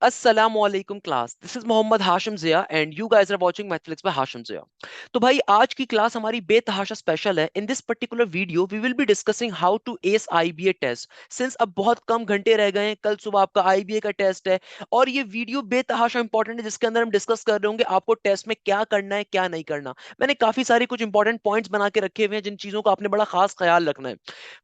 Assalamualaikum class. This is Mohammad Hashim Zia and you guys are watching Netflix by Hashim Zia. तो भाई आज की class हमारी बेतहाशा स्पेशल है. In this particular video we will be discussing how to ace IBA test. Since अब बहुत कम घंटे रह गए हैं, कल सुबह आपका IBA का टेस्ट है और ये वीडियो बेतहाशा इंपॉर्टेंट है जिसके अंदर हम डिस्कस कर रहे होंगे आपको टेस्ट में क्या करना है क्या नहीं करना. मैंने काफी सारे कुछ इंपॉर्टेंट पॉइंट्स बना के रखे हुए हैं जिन चीजों का आपने बड़ा खास ख्याल रखना है.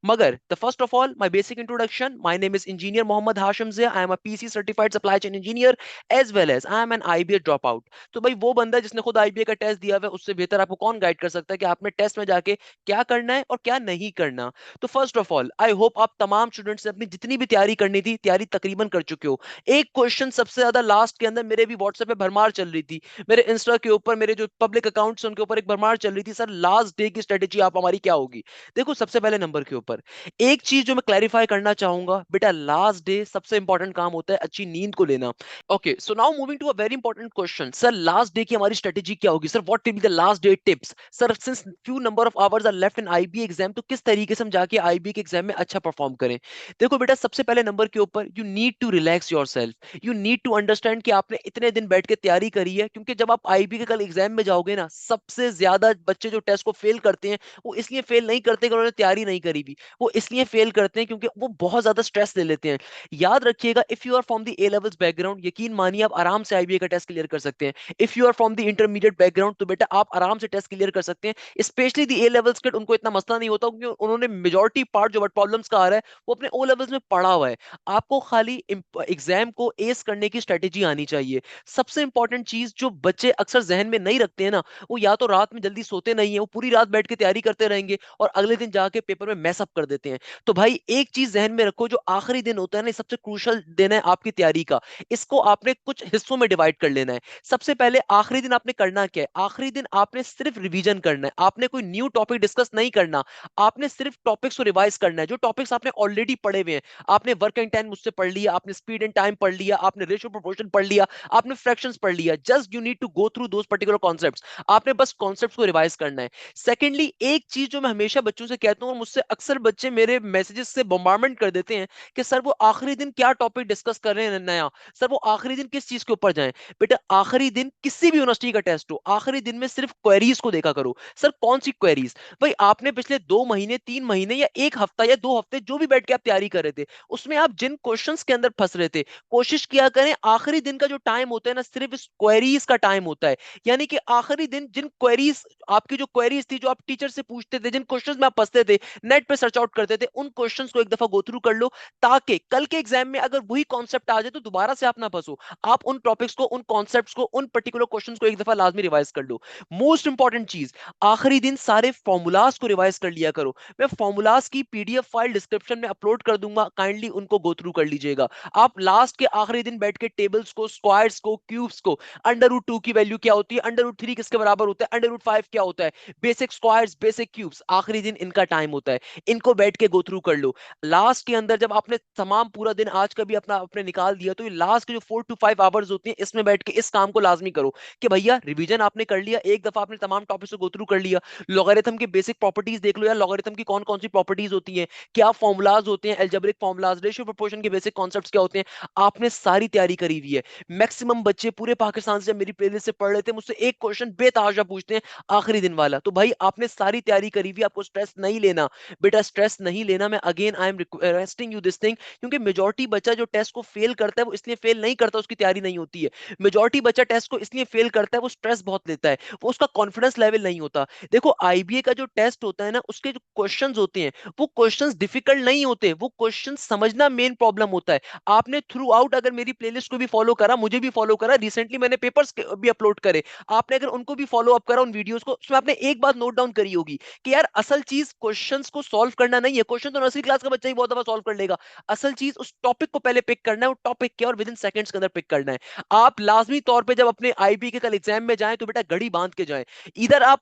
मगर the first of all my basic introduction. My name is engineer Mohammad Hashim Zia. I am a PC certified supply chain engineer as well as I am an IBA drop out. तो भाई वो बंदा जिसने खुद आईबीए का टेस्ट दिया हुआ है उससे बेहतर आपको कौन गाइड कर सकता है कि आपने टेस्ट में जाके क्या करना है और क्या नहीं करना. तो first of all I hope आप तमाम स्टूडेंट्स ने अपनी जितनी भी तैयारी करनी थी तैयारी तकरीबन कर चुके हो. एक क्वेश्चन सबसे ज्यादा लास्ट के अंदर मेरे भी व्हाट्सएप पे भरमार चल रही थी, मेरे इंस्टा के ऊपर, मेरे जो पब्लिक अकाउंट्स उनके ऊपर एक भरमार चल रही थी, सर लास्ट डे की स्ट्रेटेजी आप हमारी क्या होगी. देखो सबसे पहले नंबर के ऊपर एक चीज जो मैं क्लैरिफाई करना चाहूंगा, बेटा लास्ट डे सबसे इंपॉर्टेंट काम होता है अच्छी नींद को लेना. Okay, so now moving to a very important question. Sir last day की हमारी स्ट्रेटेजी क्या होगी? Sir what will be the last day tips? Sir since few number of hours are left in IB exam, तो किस तरीके से हम जाके आईबी के एग्जाम में अच्छा परफॉर्म करें? देखो बेटा सबसे पहले नंबर के ऊपर you need to relax your self. You need to understand कि आपने इतने दिन बैठ के तैयारी करी है, क्योंकि जब आप आईबी के कल एग्जाम में जाओगे ना, सबसे ज्यादा बच्चे जो टेस्ट को फेल करते हैं वो इसलिए फेल नहीं करते कि उन्होंने तैयारी नहीं करी भी, वो इसलिए फेल करते हैं क्योंकि वो बहुत ज्यादा स्ट्रेस ले लेते हैं. याद रखिएगा, if you are from the A levels background, यकीन मानिए आप आराम से आईबीए का टेस्ट क्लियर कर सकते हैं. If you are from the intermediate background तो बेटा आप आराम से टेस्ट क्लियर कर सकते हैं. स्पेशली द ए लेवल्स के उनको इतना मसला नहीं होता क्योंकि उन्होंने मेजॉरिटी पार्ट जो प्रॉब्लम्स का आ रहा है वो अपने ओ लेवल्स में पढ़ा हुआ है. आपको खाली एग्जाम को एस करने की स्ट्रेटेजी आनी चाहिए. सबसे इंपॉर्टेंट चीज जो बच्चे अक्सर जहन में नहीं रखते हैं ना, वो या तो रात में जल्दी सोते नहीं है, वो पूरी रात बैठ के तैयारी करते रहेंगे और अगले दिन जाके पेपर में मैसअप कर देते हैं. तो भाई एक चीज जहन में रखो, जो आखिरी दिन होता है ना, सबसे क्रूशल दिन है आपकी तैयारी का. इसको आपने कुछ हिस्सों में डिवाइड कर लेना है. सबसे पहले आखिरी दिन आपने करना क्या है? आखिरी दिन आपने सिर्फ रिवीजन करना है. आपने कोई न्यू टॉपिक डिस्कस नहीं करना. आपने सिर्फ टॉपिक्स को रिवाइज करना है जो टॉपिक्स आपने ऑलरेडी पढ़े हुए हैं. आपने वर्क एंड टाइम मुझसे पढ़ लिया, आपने स्पीड एंड टाइम पढ़ लिया, आपने रेशियो प्रोपोर्शन पढ़ लिया, आपने फ्रैक्शंस पढ़ लिया. Just you need to go through those particular concepts. आपने बस कॉन्सेप्ट्स को रिवाइज करना है. सेकेंडली, एक चीज जो मैं हमेशा बच्चों से कहता हूं और मुझसे अक्सर बच्चे मेरे मैसेजेस से बम्बारमेंट कर देते हैं कि सर वो आखिरी दिन क्या टॉपिक डिस्कस कर रहे हैं नया, सर वो आखिरी दिन किस चीज के ऊपर जाएं. बेटा आखिरी दिन किसी भी यूनिवर्सिटी का टेस्ट हो, आखिरी दिन में सिर्फ क्वेरीज को देखा करो. सर कौन सी क्वेरीज? भाई आपने पिछले 2 महीने 3 महीने या एक हफ्ता या 2 हफ्ते जो भी बैठ के आप तैयारी कर रहे थे, उसमें आप जिन क्वेश्चंस के अंदर फंस रहे थे, कोशिश किया करें आखिरी दिन का जो टाइम होता है ना, सिर्फ इस क्वेरीज का टाइम होता है. यानी कि आखिरी दिन जिन क्वेरीज, आपकी जो क्वेरीज थी, जो आप टीचर से पूछते थे, जिन क्वेश्चंस में आप फंसते थे, नेट पे सर्च आउट करते थे, उन क्वेश्चंस को एक दफा गो थ्रू कर लो, ताकि कल के एग्जाम में अगर वही कॉन्सेप्ट आ जाए तो दोबारा से आप ना फंसो. आप उन टॉपिक्स को, उन कॉन्सेप्ट्स को, उन पर्टिकुलर क्वेश्चंस को एक दफा लाजमी रिवाइज कर लो. मोस्ट इंपॉर्टेंट चीज, आखिरी दिन सारे फॉर्मूलाज को रिवाइज कर लिया करो. मैं फॉर्मूलाज की पीडीएफ फाइल डिस्क्रिप्शन में अपलोड कर दूंगा, काइंडली उनको गो थ्रू कर लीजिएगा. आप लास्ट के आखिरी दिन बैठ के टेबल्स को, स्क्वायर्स को, क्यूब्स को, अंडर रूट 2 की वैल्यू क्या होती है, अंडर रूट 3 किसके बराबर होता है, अंडर रूट 5 क्या होता है, बेसिक स्क्वायर्स, बेसिक क्यूब्स, आखिरी दिन इनका टाइम होता है. इनको बैठ के गो थ्रू कर लो. लास्ट के अंदर जब आपने तमाम पूरा दिन आज का भी अपना आपने निकाल दिया, तो ये लास्ट के जो 4 to 5 आवर्स होती हैं, इसमें बैठ के इस काम को लाजमी करो कि भैया रिवीजन आपने कर लिया, एक दफा आपने तमाम टॉपिक्स को गो थ्रू कर लिया. लॉगरिथम के बेसिक प्रॉपर्टीज देख लो यार, लॉगरिथम की कौन कौन सी प्रॉपर्टीज होती हैं, क्या फॉर्मुलाज होते हैं, एल्जेब्रिक फॉर्मुलाज, रेशियो प्रोपोर्शन के बेसिक कॉन्सेप्ट्स क्या होते हैं, आपने सारी तैयारी करी हुई है. मैक्सिमम बच्चे पूरे पाकिस्तान से जब मेरी प्लेलिस्ट से पढ़ रहे थे, मुझसे एक क्वेश्चन बेतहाशा पूछते हैं आखिरी दिन वाला. तो भाई आपने सारी तैयारी करी हुई, आपको स्ट्रेस नहीं लेना. बेटा स्ट्रेस नहीं लेना. मैं again I am requesting you this thing, क्योंकि मेजॉरिटी बच्चा जो टेस्ट को फेल करता है वो इसलिए फेल नहीं करता उसकी तैयारी नहीं होती है. मेजॉरिटी बच्चा टेस्ट को इसलिए फेल करता है वो स्ट्रेस बहुत लेता है, वो उसका कॉन्फिडेंस लेवल नहीं होता. देखो आईबीए का जो टेस्ट होता है ना, उसके जो क्वेश्चंस होते हैं वो क्वेश्चंस डिफिकल्ट नहीं होते, वो क्वेश्चंस समझना मेन प्रॉब्लम होता है. आपने थ्रू आउट अगर मेरी प्लेलिस्ट को भी फॉलो करा, मुझे भी फॉलो करा, रिसेंटली मैंने पेपर्स भी अपलोड करे, आपने अगर उनको भी फॉलो अप करा उन वीडियोस को, उसमें आपने एक बात नोट डाउन करी होगी कि यार असल चीज क्वेश्चंस को सॉल्व करना नहीं है. क्वेश्चन तो नर्सरी क्लास का बच्चा ही बहुत दफा सॉल्व कर लेगा. असल चीज उस टॉपिक को पहले पिक करना है, वो टॉपिक क्या, और विद इन सेकंड्स के अंदर पिक करना है. आप लाजमी तौर पे जब अपने आईबी के कल एग्जाम में जाएं तो बेटा घड़ी बांध के जाएं. इधर आप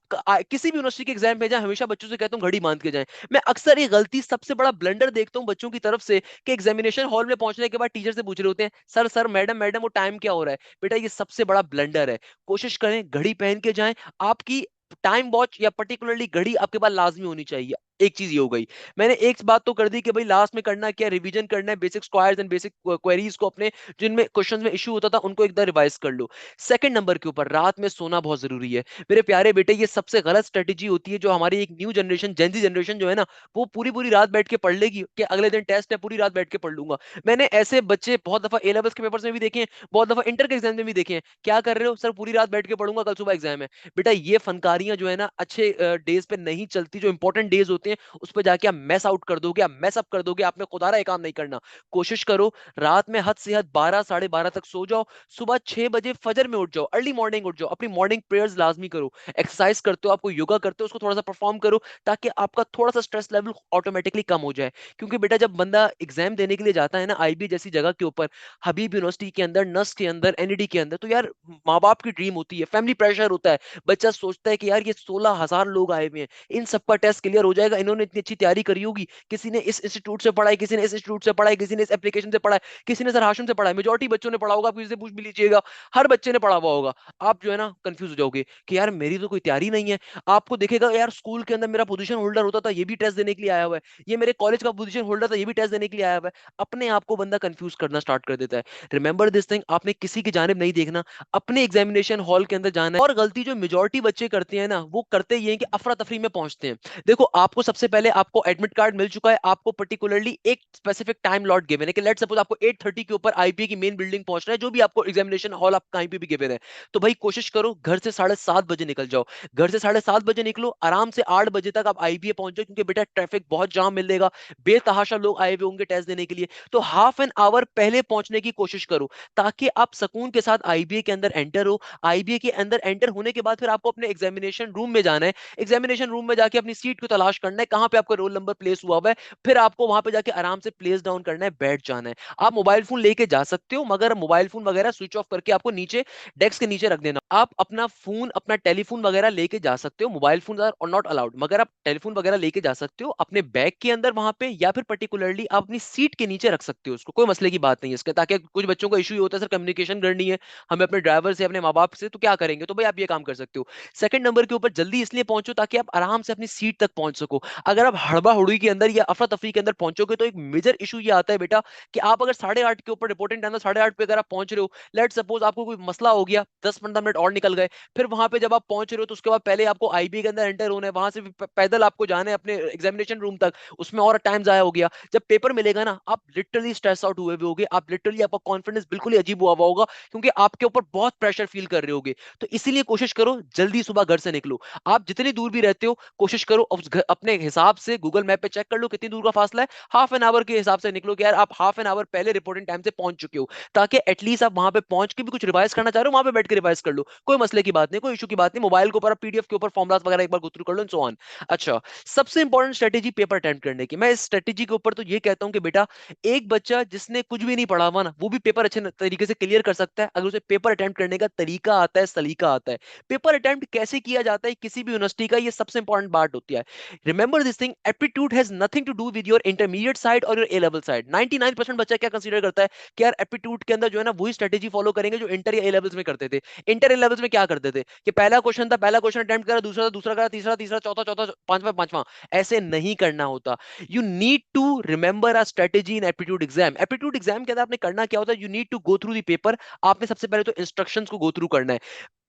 किसी भी यूनिवर्सिटी के एग्जाम में जाएं, हमेशा बच्चों से कहता हूं घड़ी बांध के जाएं. मैं अक्सर ये गलती, सबसे बड़ा ब्लंडर देखता हूं बच्चों की तरफ से कि एग्जामिनेशन हॉल में पहुंचने के बाद टीचर से पूछ रहे होते हैं, सर सर मैडम मैडम वो टाइम क्या हो रहा है. बेटा ये सबसे बड़ा ब्लंडर है. कोशिश करें घड़ी पहन के जाएं. आपकी टाइम वॉच या पर्टिकुलरली घड़ी आपके पास लाजमी होनी चाहिए. एक चीज ये हो गई। मैंने एक बात तो कर दी कि भाई लास्ट में करना क्या, रिवीजन करना है, basic squares and basic queries को अपने जिनमें क्वेश्चंस में इशू होता था उनको एक बार रिवाइज कर लो। सेकंड नंबर के ऊपर रात में सोना बहुत जरूरी है मेरे प्यारे बेटे। ये सबसे गलत स्ट्रेटेजी होती है जो हमारी एक न्यू जनरेशन, जेनजी जनरेशन जो है ना, वो पूरी पूरी रात बैठ के पढ़ लेगी कि अगले दिन टेस्ट है, पूरी रात बैठ के पढ़ लूंगा। मैंने ऐसे बच्चे बहुत दफा ए लेवल्स के पेपर्स में भी देखे हैं, बहुत दफा इंटर के एग्जाम में भी देखे हैं। क्या कर रहे हो सर, पूरी रात बैठ के पढ़ूंगा, कल सुबह एग्जाम है। बेटा ये फनकारियां जो है ना अच्छे डेज पे नहीं चलती। जो इंपॉर्टेंट डेज होते हैं उस पर जाके आप मैस आउट कर दोगे, आप मैस अप कर दोगे, आपने खुदारा ये काम नहीं करना। कोशिश करो रात में हद से हद 12 साढ़े 12 तक सो जाओ, सुबह 6 बजे फजर में उठ जाओ, अर्ली मॉर्निंग उठ जाओ, अपनी मॉर्निंग प्रेयर्स लाजमी करो। एक्सरसाइज करते हो, आपको योगा करते हो, उसको थोड़ा सा परफॉर्म करो ताकि आपका थोड़ा सा स्ट्रेस लेवल ऑटोमेटिकली कम हो जाए। क्योंकि बेटा जब बंदा एग्जाम देने के लिए जाता है ना आईबी जैसी जगह के ऊपर, हबीब यूनिवर्सिटी के अंदर, नस के अंदर, एनईडी के अंदर, तो यार माँ बाप की ड्रीम होती है, फैमिली प्रेशर होता है। बच्चा सोचता है कि यार ये 16,000 लोग आए हुए हैं, इन सबका टेस्ट क्लियर हो जाएगा, इन्होंने इतनी अच्छी तैयारी करी होगी, किसी ने इस इंस्टीट्यूट से पढ़ा है, किसी ने इस इंस्टीट्यूट से पढ़ा है, किसी ने इस एप्लीकेशन से पढ़ा है, किसी ने सर हाशिम से पढ़ा है, मेजॉरिटी बच्चों ने पढ़ा होगा, आप किसी से पूछ भी लीजिएगा, हर बच्चे ने पढ़ा हुआ होगा। आप जो है ना कंफ्यूज हो जाओगे कि यार मेरी तो कोई तैयारी नहीं है। आपको देखेगा यार स्कूल के अंदर मेरा पोजीशन होल्डर होता था, ये भी टेस्ट देने के लिए आया हुआ है, ये मेरे कॉलेज का पोजीशन होल्डर था, ये भी टेस्ट देने के लिए आया हुआ है। अपने आप को बंदा कंफ्यूज करना स्टार्ट कर देता है। रिमेंबर दिस थिंग, आपने किसी की जानिब नहीं देखना, अपने एग्जामिनेशन हॉल के अंदर जाना है। और गलती जो मेजॉरिटी बच्चे करते हैं ना, वो करते ये हैं कि अफरा तफरी में पहुंचते हैं। देखो आपको सबसे पहले आपको एडमिट कार्ड मिल चुका है, आपको पर्टिकुलरली एक स्पेसिफिक टाइम लॉट गिवन है कि लेट सपोज आपको 8:30 के ऊपर आईपीए की मेन बिल्डिंग पहुंचना है, जो भी आपको एग्जामिनेशन हॉल आप कहीं पे भी गिवन है। तो भाई कोशिश करो घर से 7:30 बजे निकल जाओ। घर से 7:30 बजे निकलो, आराम से 8 बजे तक आप आईपीए पहुंच जाओ, क्योंकि बेटा ट्रैफिक बहुत जाम मिलेगा, बेतहाशा लोग आए हुए होंगे टेस्ट देने के लिए। तो हाफ एन आवर पहले पहुंचने की कोशिश करो ताकि आप सुकून के साथ आईबीए के अंदर एंटर हो। आईबीए के अंदर एंटर होने के बाद फिर आपको अपने एग्जामिनेशन रूम में जाना है। एग्जामिनेशन रूम में जाके अपनी सीट को तलाश करना है, कहां पे आपका रोल नंबर प्लेस हुआ हुआ है। फिर आपको वहां पे जाके आराम से प्लेस डाउन करना है, बैठ जाना है। आप मोबाइल फोन लेके जा सकते हो, मगर मोबाइल फोन वगैरह स्विच ऑफ करके आपको नीचे डेस्क के नीचे रख देना। आप अपना फोन, अपना टेलीफोन वगैरह लेके जा सकते हो, mobile phone are not allowed, मगर आप टेलीफोन वगैरह लेके जा सकते हो अपने बैग के अंदर वहां पे, या फिर पर्टिकुलरली आप अपनी सीट के नीचे रख सकते हो उसको, कोई मसले की बात नहीं है इसका। ताकि कुछ बच्चों का इशू ये होता है सर कम्युनिकेशन करनी है हमें अपने ड्राइवर से, अपने माँ बाप से, तो क्या करेंगे, तो भाई आप ये काम कर सकते हो। सेकंड नंबर के ऊपर जल्दी इसलिए पहुंचो ताकि आप आराम से अपनी सीट तक पहुंच सको। अगर आप हड़बा हुड़ी के अंदर या अफरा तफरी के अंदर पहुंचोगे तो एक मेजर इशू ये आता है बेटा कि आप अगर 8:30 के ऊपर रिपोर्टिंग टाइम, 8:30 पे अगर आप पहुंच रहे हो, लेट सपोज आपको कोई मसला हो गया, 10-15 मिनट और निकल गए, फिर वहां पे जब आप पहुंच रहे हो तो उसके बाद पहले आपको आईबी के अंदर एंटर होना है, वहां से पैदल आपको जाना है अपने एग्जामिनेशन रूम तक, उसमें और टाइम जाया हो गया। जब पेपर मिलेगा ना आप लिटरली स्ट्रेस आउट हुए होगे, आप लिटरली, आपका कॉन्फिडेंस बिल्कुल ही अजीब हुआ हुआ होगा, क्योंकि आपके ऊपर बहुत प्रेशर फील कर रहे होगे। तो इसीलिए कोशिश करो जल्दी सुबह घर से निकलो। आप जितनी दूर भी रहते हो कोशिश करो अपने हिसाब से गूगल मैप पे चेक कर लो कितनी दूर का फासला है, हाफ एन आवर के हिसाब से निकलो कि यार आप हाफ एन आवर पहले रिपोर्टिंग टाइम से पहुंच चुके हो, ताकि एटलीस्ट आप वहां पे पहुंच के भी कुछ रिवाइज करना चाह रहे हो, वहां पे बैठ के रिवाइज कर लो, कोई मसले की बात नहीं, कोई इशू की बात नहीं। मोबाइल के ऊपर पीडीएफ के ऊपर फॉर्मुलाज वगैरह एक बार गो थ्रू कर लो एंड सो ऑन। अच्छा, सबसे इंपॉर्टेंट स्ट्रेटेजी पेपर अटेम्प्ट करने की, मैं इस स्ट्रेटेजी के ऊपर तो ये कहता हूं कि बेटा एक बच्चा जिसने कुछ भी नहीं पढ़ा हुआ ना, वो भी पेपर अच्छे तरीके से क्लियर कर सकता है अगर उसे पेपर अटेम्प्ट करने का तरीका आता है, सलीका आता है। पेपर अटेम्प्ट कैसे किया जाता है किसी भी यूनिवर्सिटी का, ये सबसे इंपॉर्टेंट पार्ट होती है। Remember this thing, aptitude has nothing to do with your intermediate side और योर ए लेवल साइड। 99% बच्चा क्या कंसीडर करता है कि यार एप्टीट्यूड के अंदर जो है ना वही स्ट्रेटेजी फॉलो करेंगे जो इंटर या ए लेवल्स में करते थे। इंटर ए लेवल्स में क्या करते थे कि पहला क्वेश्चन था, पहला क्वेश्चन अटेम्प्ट करा, दूसरा दूसरा करा, तीसरा तीसरा, चौथा चौथा, पांचवा पांचवा। ऐसे नहीं करना होता। You need to remember a strategy in aptitude exam. Aptitude exam के अंदर आपने करना क्या होता है, you need to go through the paper. आपने सबसे पहले तो इंस्ट्रक्शंस को गो थ्रू करना है।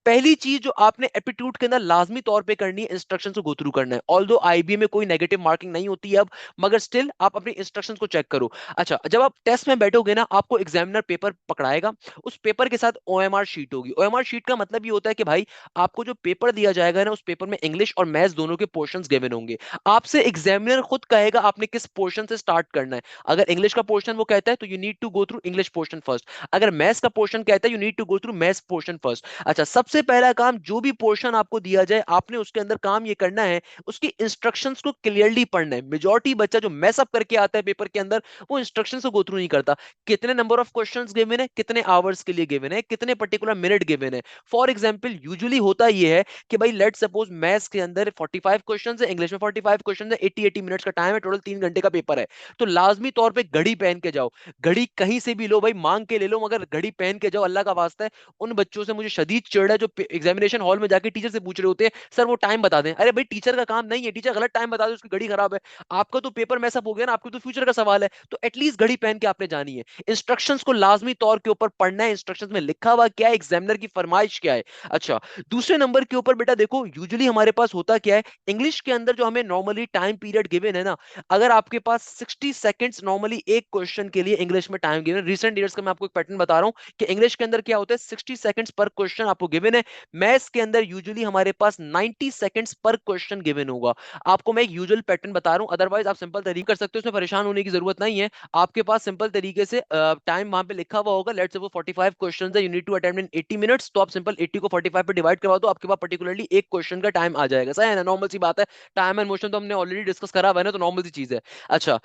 पहली चीज जो आपने एप्टीट्यूड के अंदर लाजमी तौर पे करनी है, इंस्ट्रक्शंस को गो थ्रू करना है। ऑल्दो आईबी में कोई नेगेटिव मार्किंग नहीं होती है अब, मगर स्टिल आप अपनी इंस्ट्रक्शंस को चेक करो। अच्छा, जब आप टेस्ट में बैठोगे ना, आपको एग्जामिनर पेपर पकड़ाएगा, उस पेपर के साथ ओएमआर शीट होगी। ओएमआर शीट का मतलब ये होता है कि भाई आपको जो पेपर दिया जाएगा ना, उस पेपर में इंग्लिश और मैथ्स दोनों के पोर्शंस गिवन होंगे। आपसे एग्जामिनर खुद कहेगा आपने किस पोर्शन से स्टार्ट करना है। अगर इंग्लिश का पोर्शन वो कहता है तो you need to go through English portion first. अगर मैथ्स का पोर्शन कहता है you need to go through maths portion first. अच्छा, सबसे पहला काम, जो भी पोर्शन आपको दिया जाए आपने उसके अंदर काम ये करना है, उसकी इंस्ट्रक्शंस को क्लियरली पढ़ना है। मेजॉरिटी बच्चा जो मैस अप करके आता है पेपर के अंदर, वो इंस्ट्रक्शंस को गो थ्रू नहीं करता। कितने नंबर ऑफ क्वेश्चंस गिवन है, कितने आवर्स के लिए गिवन है, कितने पर्टिकुलर मिनट गिवन है। फॉर एग्जांपल यूजुअली होता ये है कि भाई लेट सपोज मैथ्स के अंदर 45 क्वेश्चंस है, इंग्लिश में 45 क्वेश्चंस है, 80 मिनट्स का टाइम है, टोटल 3 घंटे का पेपर है। तो लाजमी तौर पे घड़ी पहन के जाओ। घड़ी कहीं से भी लो भाई, मांग के ले लो, मगर घड़ी पहन के जाओ, अल्लाह का वास्ता है। उन बच्चों से मुझे शदीद चिढ़ है जो एग्जामिनेशन हॉल में जाके टीचर से पूछ रहे होते हैं सर वो टाइम बता दें। अरे भाई टीचर का काम नहीं है, टीचर गलत टाइम बता दे उसकी घड़ी खराब है। आपका तो पेपर मैसअप हो गया ना, आपको तो फ्यूचर का सवाल है, तो एटलीस्ट घड़ी पहन के आपने जानी है। इंस्ट्रक्शंस को लाजमी तौर के ऊपर पढ़ना है, इंस्ट्रक्शंस में लिखा हुआ क्या है, एग्जामिनर की फरमाइश क्या है। अच्छा, दूसरे नंबर के ऊपर बेटा देखो यूजुअली हमारे पास होता क्या है, इंग्लिश के अंदर जो हमें नॉर्मली टाइम पीरियड गिवन है ना, अगर आपके पास 60 सेकंड्स नॉर्मली एक क्वेश्चन के लिए इंग्लिश में टाइम गिवन, रिसेंट ईयर्स का मैं आपको एक पैटर्न बता रहा हूं कि इंग्लिश के अंदर क्या होता है, 60 सेकंड्स पर क्वेश्चन आपको गिवन है। मैथ्स के अंदर यूजुअली हमारे पास 90 सेकंड्स पर क्वेश्चन गिवन होगा। आपको मैं एक यूजुअल पैटर्न बता रहा हूं, अदरवाइज आप सिंपल तरीके कर सकते हो, उसमें परेशान होने की जरूरत नहीं है। आपके पास सिंपल तरीके से टाइम वहां पे लिखा हुआ होगा, लेट्स सपोज 45 क्वेश्चंस है, you need to attempt in 80 minutes, तो आप सिंपल 80 को 45 पे डिवाइड करवा दो, आपके पास पर्टिकुलरली एक क्वेश्चन का टाइम आ जाएगा। सही है ना, नॉर्मल सी बात है। टाइम एंड मोशन तो हमने ऑलरेडी डिस्कस करा हुआ है ना, तो नॉर्मल सी चीज है। अच्छा,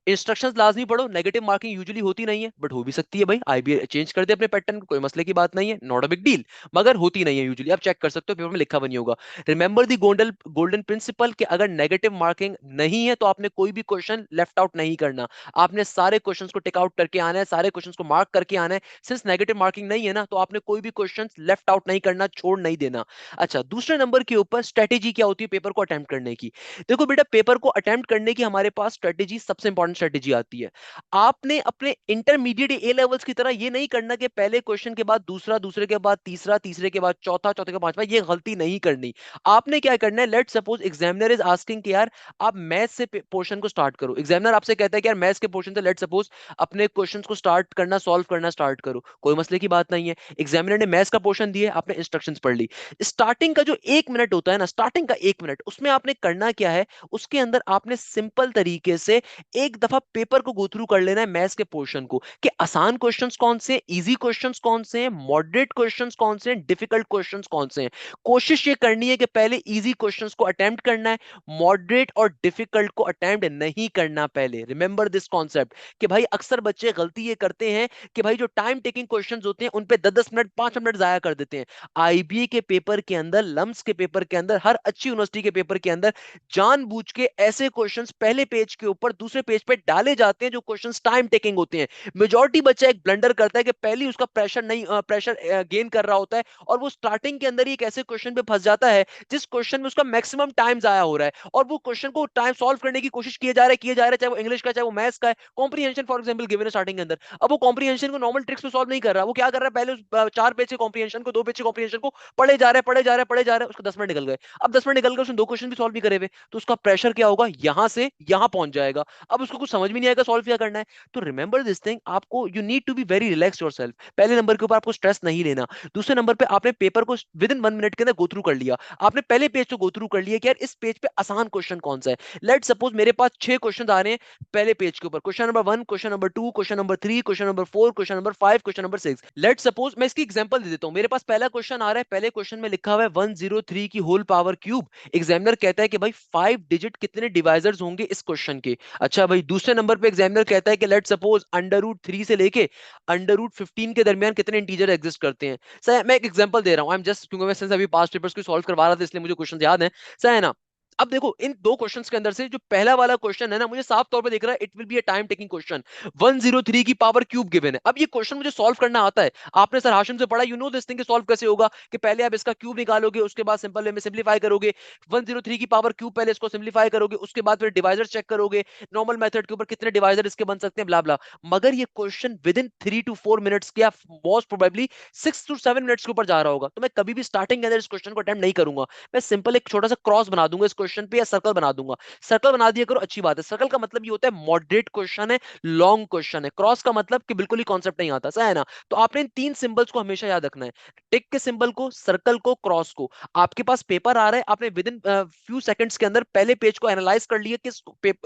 इंस्ट्रक्शंस लाजमी पढ़ो, नेगेटिव मार्किंग यूजुअली होती नहीं है, बट हो भी सकती है भाई, आईबीए चेंज कर दे अपने पैटर्न को, कोई मसले की बात नहीं है, नॉट अ बिग डील, मगर होती नहीं है यूजुअली, आप चेक कर सकते हो, पेपर में लिखा बनी होगा। Remember the golden golden principle कि अगर नेगेटिव मार्किंग नहीं है तो आपने कोई भी क्वेश्चन लेफ्ट आउट नहीं करना, आपने सारे क्वेश्चंस को टिक आउट करके आना है, सारे क्वेश्चंस को मार्क करके आना है। सिंस नेगेटिव मार्किंग नहीं है ना, तो आपने कोई भी क्वेश्चंस लेफ्ट आउट नहीं करना, छोड़ नहीं देना। अच्छा, दूसरे नंबर के ऊपर स्ट्रेटेजी क्या होती है पेपर को अटेम्प्ट करने की। देखो बेटा, पेपर को अटेम्प्ट करने की हमारे पास स्ट्रेटेजी, सबसे इंपॉर्टेंट स्ट्रेटेजी आती है। आपने अपने इंटरमीडिएट ए लेवल्स की तरह ये नहीं करना कि पहले क्वेश्चन के बाद दूसरा, दूसरे के बाद तीसरा, तीसरे के बाद चौथा, चौथे के बाद पांचवा, ये गलती नहीं करनी। आपने क्या करना है, let suppose examiner is asking कि यार आप मैथ्स से पोर्शन को स्टार्ट करो, एग्जामिनर आपसे कहता है कि यार मैथ्स के पोर्शन से लेट सपोज अपने क्वेश्चंस को स्टार्ट करना, सॉल्व करना स्टार्ट करो, कोई मसले की बात नहीं है। एग्जामिनर ने मैथ्स का पोर्शन दिया, आपने इंस्ट्रक्शंस पढ़ ली। स्टार्टिंग का जो 1 मिनट होता है ना, स्टार्टिंग का 1 मिनट, उसमें आपने करना क्या है, उसके अंदर आपने सिंपल तरीके से एक दफा पेपर को गो थ्रू कर लेना है, मैथ्स के पोर्शन को, कि आसान क्वेश्चंस कौन से, इजी क्वेश्चंस कौन से हैं, मॉडरेट क्वेश्चंस कौन से हैं, डिफिकल्ट क्वेश्चंस कौन से हैं। कोशिश ये करनी है कि पहले इजी क्वेश्चंस को अटेम्प्ट करना है, मॉडरेट और डिफिकल्ट को अटेम्प्ट नहीं करना पहले। रिमेंबर दिस कॉन्सेप्ट कि भाई अक्सर बच्चे गलती ये करते हैं कि भाई जो टाइम टेकिंग क्वेश्चंस होते हैं उन पे 10-10 मिनट, 5 मिनट जाया कर देते हैं। आईबीए के पेपर के अंदर, लम्स के पेपर के अंदर, हर अच्छी यूनिवर्सिटी के पेपर के अंदर जानबूझ के ऐसे क्वेश्चंस पहले पेज के ऊपर दूसरे पेज पे डाले जाते हैं जो क्वेश्चंस टाइम टेकिंग होते हैं। मेजॉरिटी बच्चा एक ब्लंडर करता है कि पहले उसका प्रेशर नहीं, प्रेशर गेन कर रहा होता है, और वो स्टार्टिंग के अंदर ही एक ऐसे क्वेश्चन पे फंस जाता है जिस क्वेश्चन में उसका मैक्सिमम टाइम जाया हो रहा है, और वो क्वेश्चन को टाइम सॉल्व करने की कोशिश किए जा रहा है, चाहे वो इंग्लिश का, चाहे वो मैथ्स का है। कॉम्प्रीहेंशन फॉर एग्जांपल गिवन है स्टार्टिंग के अंदर, अब वो कॉम्प्रीहेंशन को नॉर्मल ट्रिक्स में सॉल्व नहीं कर रहा, वो क्या कर रहा है, पहले उस 4 पेज के कॉम्प्रीहेंशन को, 2 पेज के कॉम्प्रीहेंशन को पढ़े जा रहे, पढ़े जा रहे, उसको 10 मिनट निकल गए। अब 10 मिनट निकल गए, उसने 2 क्वेश्चन भी सॉल्व नहीं करे हुए, तो उसका प्रेशर क्या होगा, यहां से यहां पहुंच जाएगा। अब उसको कुछ समझ में नहीं आएगा सॉल्व क्या करना है। तो रिमेंबर दिस थिंग, आपको you need to be very relax yourself. पहले नंबर के ऊपर आपको स्ट्रेस नहीं लेना। दूसरे नंबर पे आपने पेपर को विद इन 1 मिनट के अंदर गो थ्रू कर लिया, आपने पहले पेज को गो थ्रू कर लिया कि यार इस पेज पे आसान क्वेश्चन कौन सा है। लेट सपोज मेरे पास 6 क्वेश्चन आ रहे हैं पहले पेज के ऊपर, question number 1, question number 2, question number 3, question number 4, question number 5, question number 6। Let suppose मैं इसकी एग्जांपल दे देता हूं, मेरे पास पहला क्वेश्चन आ रहा है, पहले क्वेश्चन में लिखा हुआ है 103 की होल पावर क्यूब। एग्जामिनर कहता है कि भाई 5 डिजिट कितने डिवाइजर्स होंगे इस क्वेश्चन के। अच्छा भाई, दूसरे नंबर पे एग्जामिनर कहता है कि लेट सपोज अंडर रूट 3 से लेके अंडर रूट 15 के दरमियान कितने इंटीजर एग्जिस्ट करते हैं। सर मैं एक एग्जांपल दे रहा हूं, आई एम जस्ट, क्योंकि मैं सिंस अभी पास्ट पेपर्स को सॉल्व करवा रहा था इसलिए मुझे क्वेश्चन याद है। सर है ना, अब देखो इन 2 क्वेश्चंस के अंदर से जो पहला वाला क्वेश्चन है ना, मुझे साफ तौर पे दिख रहा है it will be a time taking question. 103 की पावर क्यूब गिवन है, अब ये क्वेश्चन मुझे सॉल्व करना आता है। आपने सर हाशिम से पढ़ा, you know this thing, solve कैसे होगा, कि पहले आप इसका क्यूब निकालोगे, उसके बाद सिंपल वे में सिंपलीफाई करोगे, 103 की पावर क्यूब, पहले इसको सिंपलीफाई करोगे, उसके बाद फिर डिवाइजर चेक करोगे, नॉर्मल मेथड के ऊपर कितने डिवाइजर इसके बन सकते हैं, ब्ला ब्ला। मगर ये question with in 3 to 4 minutes के, मोस्ट प्रोबेबली 6 to 7 मिनट्स के ऊपर जा रहा होगा, तो मैं कभी भी स्टार्टिंग के अंदर इस क्वेश्चन को अटेम्प्ट नहीं करूंगा। मैं सिंपल एक छोटा सा क्रॉस बना दूंगा इस क्वेश्चन पे, या सर्कल बना दूंगा। सर्कल बना दिया करो, अच्छी बात है। सर्कल का मतलब ये होता है मॉडरेट क्वेश्चन है, लॉन्ग क्वेश्चन है। क्रॉस का मतलब कि बिल्कुल ही कॉन्सेप्ट नहीं आता, सही है ना। तो आपने इन 3 सिंबल्स को हमेशा याद रखना है, टिक के सिंबल को, सर्कल को, क्रॉस को। आपके पास पेपर आ रहा है, आपने विद इन फ्यू सेकंड्स के अंदर पहले पेज को एनालाइज कर लिया कि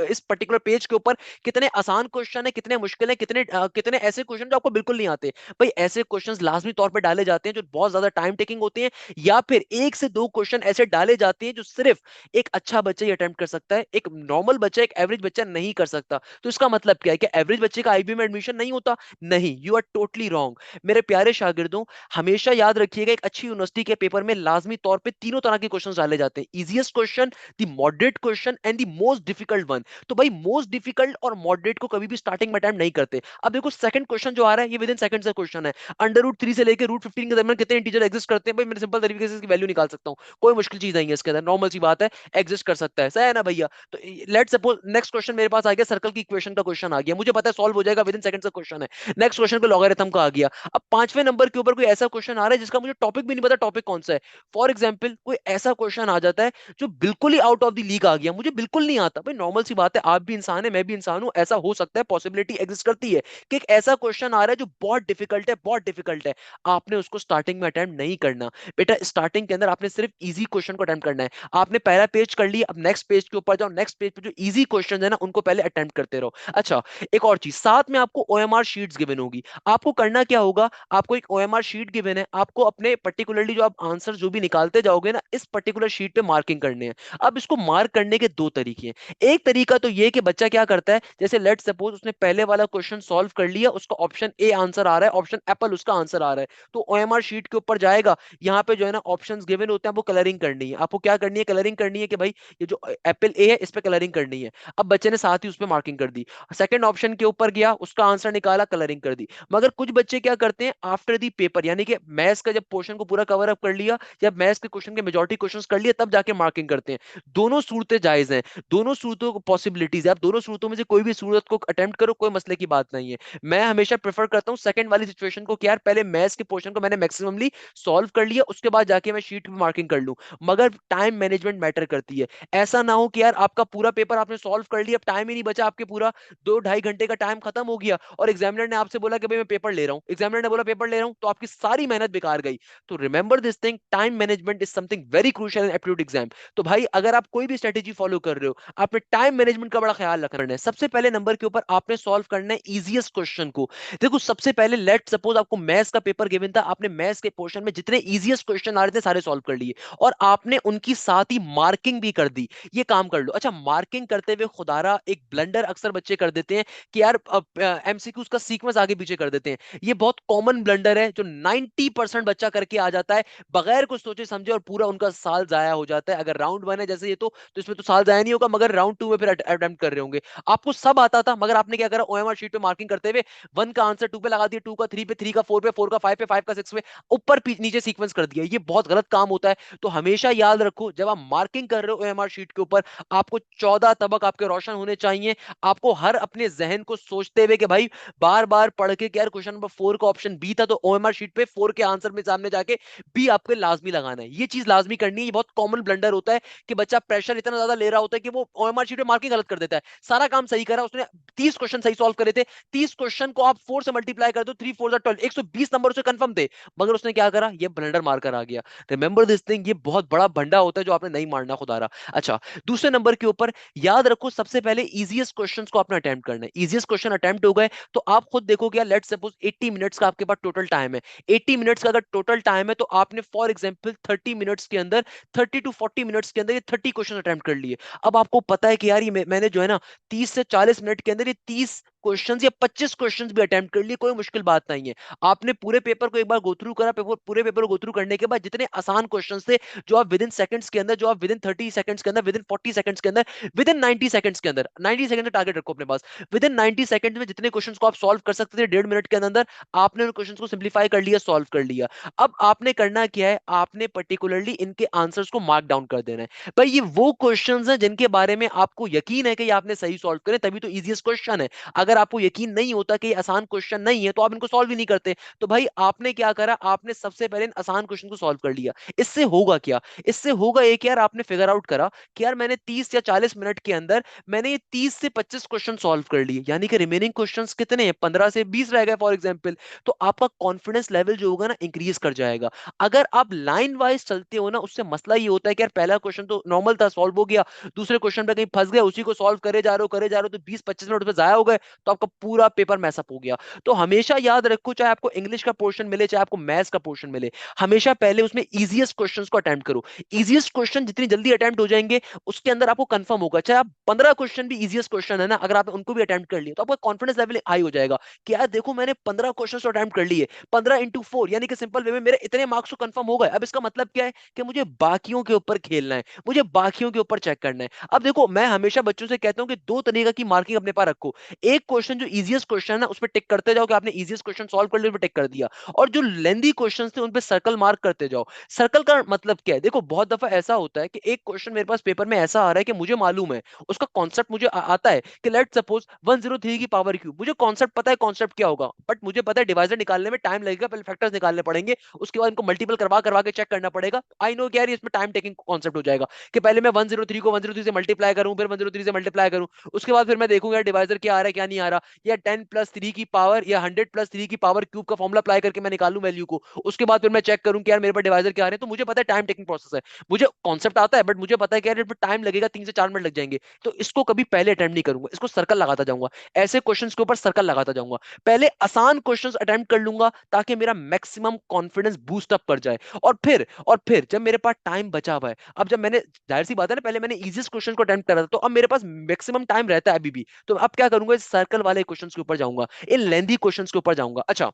इस पर्टिकुलर पेज के ऊपर कितने आसान क्वेश्चन है, कितने मुश्किल है, कितने ऐसे क्वेश्चन जो आपको बिल्कुल नहीं आते। भाई ऐसे क्वेश्चंस लाजमी तौर पे डाले जाते हैं जो बहुत ज्यादा टाइम टेकिंग होते हैं, या फिर 1 से 2 क्वेश्चन ऐसे डाले जाते हैं जो सिर्फ एक अच्छा बच्चा ही अटेम्प्ट कर सकता है, एक नॉर्मल बच्चा, एक एवरेज बच्चा नहीं कर सकता। तो इसका मतलब क्या है कि एवरेज बच्चे का आईबी में एडमिशन नहीं होता? नहीं, यू आर टोटली रॉन्ग। मेरे प्यारे शागिर्दों, हमेशा याद रखिएगा, एक अच्छी यूनिवर्सिटी के पेपर में लाजमी तौर पे तीनों तरह के क्वेश्चंस डाले जाते हैं, easiest question, the moderate question and the most difficult one. तो भाई मोस्ट डिफिकल्ट और मॉडरेट को कभी भी स्टार्टिंग में अटेम्प्ट नहीं करते। अब देखो सेकंड क्वेश्चन जो आ रहा है, ये विद इन सेकंड का क्वेश्चन है। अंडर रूट 3 से लेकर रूट 15 के दरमियान कितने इंटीजर एग्जिस्ट करते हैं? भाई मैंने सिंपल तरीके से इसकी वैल्यू निकाल सकता हूं, कोई मुश्किल चीज नहीं है इसके अंदर, नॉर्मल सी बात है, एग्जिस्ट कर सकता है, सही है ना भैया? तो लेट सपोज नेक्स्ट क्वेश्चन मेरे पास आ गया, सर्कल की इक्वेशन का क्वेश्चन आ गया, मुझे पता है सॉल्व हो जाएगा, विद इन सेकंड का क्वेश्चन है। नेक्स्ट क्वेश्चन पे लॉगरिथम का आ गया। अब पांचवें नंबर के ऊपर कोई ऐसा क्वेश्चन आ रहा है जिसका मुझे टॉपिक भी नहीं पता, टॉपिक कौन सा है। फॉर एग्जाम्पल कोई ऐसा क्वेश्चन आ जाता है जो बिल्कुल ही आउट ऑफ द लीग आ गया, मुझे बिल्कुल नहीं आता। भाई नॉर्मल सी बात है, आप भी इंसान है, मैं भी इंसान हूं, ऐसा हो सकता है, पॉसिबिलिटी एग्जिस्ट करती है कि एक ऐसा क्वेश्चन आ रहा है जो बहुत डिफिकल्ट है, बहुत डिफिकल्ट है। आपने उसको स्टार्टिंग में अटेम्प्ट नहीं करना बेटा। स्टार्टिंग के अंदर आपने सिर्फ इजी क्वेश्चन को अटेम्प्ट करना है। आपने पहला पेज कर लिया, अब नेक्स्ट पेज के ऊपर जाओ, नेक्स्ट पेज पे जो इजी क्वेश्चन है ना, उनको पहले अटेम्प्ट करते रहो। अच्छा, एक और चीज, साथ में आपको ओएमआर शीट्स गिवन होगी। आपको करना क्या होगा, आपको एक ओएमआर शीट गिवन है, आपको अपने पर्टिकुलरली जो आप आंसर जो भी निकालते जाओगे ना, इस पर्टिकुलर शीट पे मार्किंग करने हैं। अब इसको मार्क करने के दो तरीके हैं। एक तरीका तो ये कि बच्चा क्या करता है, जैसे लेट सपोज उसने पहले वाला क्वेश्चन सॉल्व कर लिया, उसका ऑप्शन ए आंसर आ रहा है, ऑप्शन एप्पल उसका आंसर आ रहा है, तो ओएमआर शीट के ऊपर जाएगा, यहाँ पे जो है ना ऑप्शंस गिवन होते हैं, आपको कलरिंग करनी है। आपको क्या करनी है, कलरिंग करनी है कि भाई ये जो एप्पल ए है इस पे कलरिंग करनी है। अब बच्चे ने साथ ही उस पे मार्किंग कर दी। सेकंड ऑप्शन के ऊपर गया, उसका आंसर निकाला, कलरिंग कर दी। मगर कुछ बच्चे क्या करते हैं, आफ्टर दी पेपर, यानी कि मैथ्स का जब पोर्शन को पूरा कवर अप कर लिया, जब मैथ्स के क्वेश्चन के मेजॉरिटी क्वेश्चंस कर लिए, तब जाके मार्किंग करते हैं। दोनों सूरतें जायज हैं, दोनों सूरतों को पॉसिबिलिटीज है, आप दोनों सूरतों में से कोई भी सूरत को अटेम्प्ट करो, कोई मसले की बात नहीं है। मैं हमेशा प्रेफर करता हूँ सेकंड वाली सिचुएशन को कि यार पहले मैथ्स के पोर्शन को मैंने मैक्सिममली सॉल्व कर लिया, उसके बाद जाके मैं शीट पे मार्किंग कर लूं। मगर टाइम मैनेजमेंट मैटर करती है। ऐसा ना हो कि यार आपका पूरा पेपर आपने सॉल्व कर लिया, अब टाइम ही नहीं बचा आपके, पूरा 2-2.5 घंटे का टाइम खत्म हो गया, और एग्जामिनर ने आपसे बोला कि भाई मैं पेपर ले रहा हूँ, एग्जामिनर ने बोला पेपर ले रहा हूँ, तो आपकी सारी मेहनत बेकार गई। तो remember this thing, time management is something very crucial in aptitude exam. तो भाई अगर आप कोई भी स्ट्रेटेजी फॉलो कर रहे हो, आपने टाइम मैनेजमेंट का बड़ा ख्याल रखना है। सबसे पहले नंबर के ऊपर आपने सॉल्व करना है इजीएस्ट क्वेश्चन को। देखो सबसे पहले लेट सपोज आपको मैथ्स का पेपर गिवन था, आपने मैथ्स के पोर्शन में जितने इजीएस्ट क्वेश्चन आ रहे थे सारे सॉल्व कर लिए, और आपने उनकी साथ ही मार्किंग भी कर दी। ये काम कर लो। अच्छा, मार्किंग करते हुए खुदारा एक ब्लंडर अक्सर बच्चे कर देते हैं कि यार एमसीक्यूज का सीक्वेंस आगे पीछे कर देते हैं। ये बहुत कॉमन ब्लंडर है जो 90% बच्चा करके आ जाता है बगैर कुछ सोचे समझे, और पूरा उनका साल जाया हो जाता है। अगर राउंड 1 है जैसे ये, तो इसमें तो साल जाया नहीं होगा, मगर राउंड 2 में फिर अटेम्प्ट कर रहे होंगे। आपको सब आता था, मगर आपने क्या करा, ओएमआर शीट पे मार्किंग करते हुए 1 का आंसर 2 पे लगा दिया, 2 का 3 पे, 3 का 4 पे, 4 का 5 पे, 5 का 6 पे, ऊपर नीचे सीक्वेंस कर दिया। ये बहुत गलत काम होता है। तो हमेशा याद रखो, जब आप मार्किंग कर रहे हो ओएमआर शीट के ऊपर, आपको 14 तबक आपके रोशन होने चाहिए। आपको हर अपने जहन को सोचते हुए कि भाई बार बार पढ़ के कि यार क्वेश्चन नंबर 4 का ऑप्शन बी था, तो ओएमआर शीट पे 4 के आंसर में सामने जाके बी आपको लाजमी लगाना है। ये चीज लाजमी करनी है। ये बहुत कॉमन ब्लंडर होता है कि बच्चा प्रेशर इतना ज्यादा ले रहा होता है कि वो ओएमआर शीट पे मार्किंग गलत कर देता है। सारा काम सही करा उसने, 30 क्वेश्चन सही सॉल्व करे थे, 30 क्वेश्चन को आप 4 से मल्टीप्लाई कर दो, 3 4 12, 120 नंबर उसे कंफर्म थे, मगर उसने क्या करा, ये ब्लंडर मारकर आ गया। रिमेंबर दिस थिंग, ये बहुत बड़ा भंडा होता है जो आपने नहीं मारना खुदारा। अच्छा, दूसरे नंबर के ऊपर याद रखो, सबसे पहले इजीएस्ट क्वेश्चंस को आपने अटेम्प्ट करना है। इजीएस्ट क्वेश्चन अटेम्प्ट हो गए तो आप खुद देखोगे यार, लेट्स सपोज 80 मिनट्स का आपके पास टोटल टाइम है। 80 मिनट्स का अगर टोटल टाइम है, तो आपने फॉर एग्जांपल 30 मिनट्स के अंदर, 30 to 40 मिनट्स के अंदर ये 30 क्वेश्चन अटेम्प्ट कर लिए। अब आपको पता है कि यार ये मैंने जो है ना 30 से 40 मिनट के अंदर ये 30 क्वेश्चन या 25 क्वेश्चन भी अटेम्प्ट कर लिए, कोई मुश्किल बात नहीं है। आपने पूरे पेपर को एक बार गो थ्रू करा, पूरे पेपर को गो थ्रू करने के बाद जितने आसान क्वेश्चन थे, जो आप विद इन सेकंड्स के अंदर, जो आप विद इन 30 सेकंड्स के अंदर, विद इन 40 सेकंड्स के अंदर, विद इन 90 सेकंड्स के अंदर, 90 सेकंड का टारगेट रखो अपने पास, विद इन 90 सेकंड में जितने क्वेश्चन को आप सॉल्व कर सकते थे 1.5 मिनट के अंदर, आपने उन क्वेश्चन को सिंप्लीफाई कर लिया, सॉल्व कर लिया। अब आपने करना क्या है, आपने पर्टिकुलरली इनके आंसर्स को मार्क डाउन कर देना है। भाई ये वो क्वेश्चंस हैं जिनके बारे में आपको यकीन है कि ये आपने सही सॉल्व करे, तभी तो इजीएस्ट क्वेश्चन है। अगर आपको यकीन नहीं होता कि ये आसान क्वेश्चन नहीं है, तो आप इनको सॉल्व ही नहीं करते। तो भाई आपने क्या करा, आपने सबसे पहले इन आसान क्वेश्चन को सॉल्व कर लिया। इससे होगा क्या, इससे होगा एक, यार आपने फिगर आउट करा कि यार मैंने 30 या 40 मिनट के अंदर मैंने ये 30 से 25 क्वेश्चन सॉल्व कर लिए, यानी कि रिमेनिंग क्वेश्चंस कितने हैं, 15 से 20 रह गए फॉर एग्जांपल। तो आपका कॉन्फिडेंस लेवल जो होगा ना, इंक्रीज कर जाएगा। अगर आप लाइन वाइज चलते हो ना, उससे मसला ये होता है कि यार पहला क्वेश्चन तो नॉर्मल था, सॉल्व हो गया, दूसरे क्वेश्चन पे कहीं फंस गए, उसी को सॉल्व करे जा रहे हो, करे जा रहे हो, तो 20-25 मिनट पे जाया हो गए, तो आपका पूरा पेपर मैसअप हो गया। तो हमेशा याद रखो, चाहे आपको इंग्लिश का पोर्शन मिले चाहे आपको मैथ्स का पोर्शन मिले, हमेशा पहले उसमें इजीएस्ट क्वेश्चंस को अटेम्प्ट करो। इजीएस्ट क्वेश्चन जितनी जल्दी अटेम्प्ट हो जाएंगे, उसके अंदर आपको कंफर्म होगा, चाहे आप 15 क्वेश्चन भी इजीएस्ट क्वेश्चन है ना, अगर आप उनको भी अटेम्प्ट कर लिए तो आपका कॉन्फिडेंस लेवल हाई हो जाएगा कि यार देखो मैंने 15 क्वेश्चन तो अटेम्प्ट कर लिए, 15 into 4 यानी कि सिंपल वे में मेरे इतने मार्क्स तो कंफर्म हो गए। अब इसका मतलब क्या है कि मुझे बाकियों के ऊपर खेलना है, मुझे बाकियों के ऊपर चेक करना है। अब देखो मैं हमेशा बच्चों से कहता हूं कि दो तरीके की मार्किंग अपने पास रखो। एक क्वेश्चन जो इजीएस्ट क्वेश्चन है ना, उस पर टिक करते जाओ कि आपने इजीएस्ट क्वेश्चन सॉल्व कर लिया, उस पर टिक कर दिया। और जो लेंदी क्वेश्चन थे उन पे सर्कल मार्क करते जाओ। सर्कल का मतलब क्या है, देखो बहुत दफा ऐसा होता है कि एक क्वेश्चन मेरे पास पेपर में ऐसा आ रहा है कि मुझे मालूम है उसका कॉन्सेप्ट, मुझे आता है कि लेट सपोज 103 की पावर क्यूब, मुझे कॉन्सेप्ट पता है कॉन्सेप्ट क्या होगा, बट मुझे पता है डिवाइजर निकालने में टाइम लगेगा, पहले फैक्टर्स निकालने पड़ेंगे, उसके बाद इनको मल्टीपल करवा करवा के चेक करना पड़ेगा। आई नो यार इसमें टाइम टेकिंग कॉन्सेप्ट हो जाएगा कि पहले मैं 103 को 103 से मल्टीप्लाई करूं, फिर 103 से मल्टीप्लाई करूं, उसके बाद फिर मैं देखूंगा डिवाइजर क्या आ रहा है क्या नहीं आ रहा, या 10+3 की पावर या 100+3 की पावर क्यूब का फॉर्मुला अप्लाई करके मैं निकालूं वैल्यू को, उसके बाद फिर मैं चेक करूं कि यार मेरे पास डिवाइजर क्या आ रहे हैं। तो मुझे पता है टाइम टेकिंग प्रोसेस है, मुझे कॉन्सेप्ट आता है, बट मुझे पता है कि यार टाइम लगेगा, 3 से 4 मिनट लग जाएंगे, तो इसको कभी पहले अटेम्प्ट नहीं करूंगा, इसको सर्कल लगाता जाऊंगा, ऐसे क्वेश्चंस के ऊपर सर्कल लगाता जाऊंगा। पहले आसान क्वेश्चंस अटेम्प्ट कर लूंगा ताकि मेरा मैक्सिमम कॉन्फिडेंस बूस्ट अप कर जाए। और फिर जब मेरे पास टाइम बचा हुआ है, अब जब मैंने, जाहिर सी बात है ना, पहले मैंने इजीएस्ट क्वेश्चन को अटेम्प्ट करा था, तो अब मेरे पास मैक्सिमम टाइम रहता है अभी भी, तो अब क्या करूंगा, इस सर्कल वाले क्वेश्चंस के ऊपर जाऊंगा, इन लेंथी क्वेश्चंस के ऊपर जाऊंगा। अच्छा,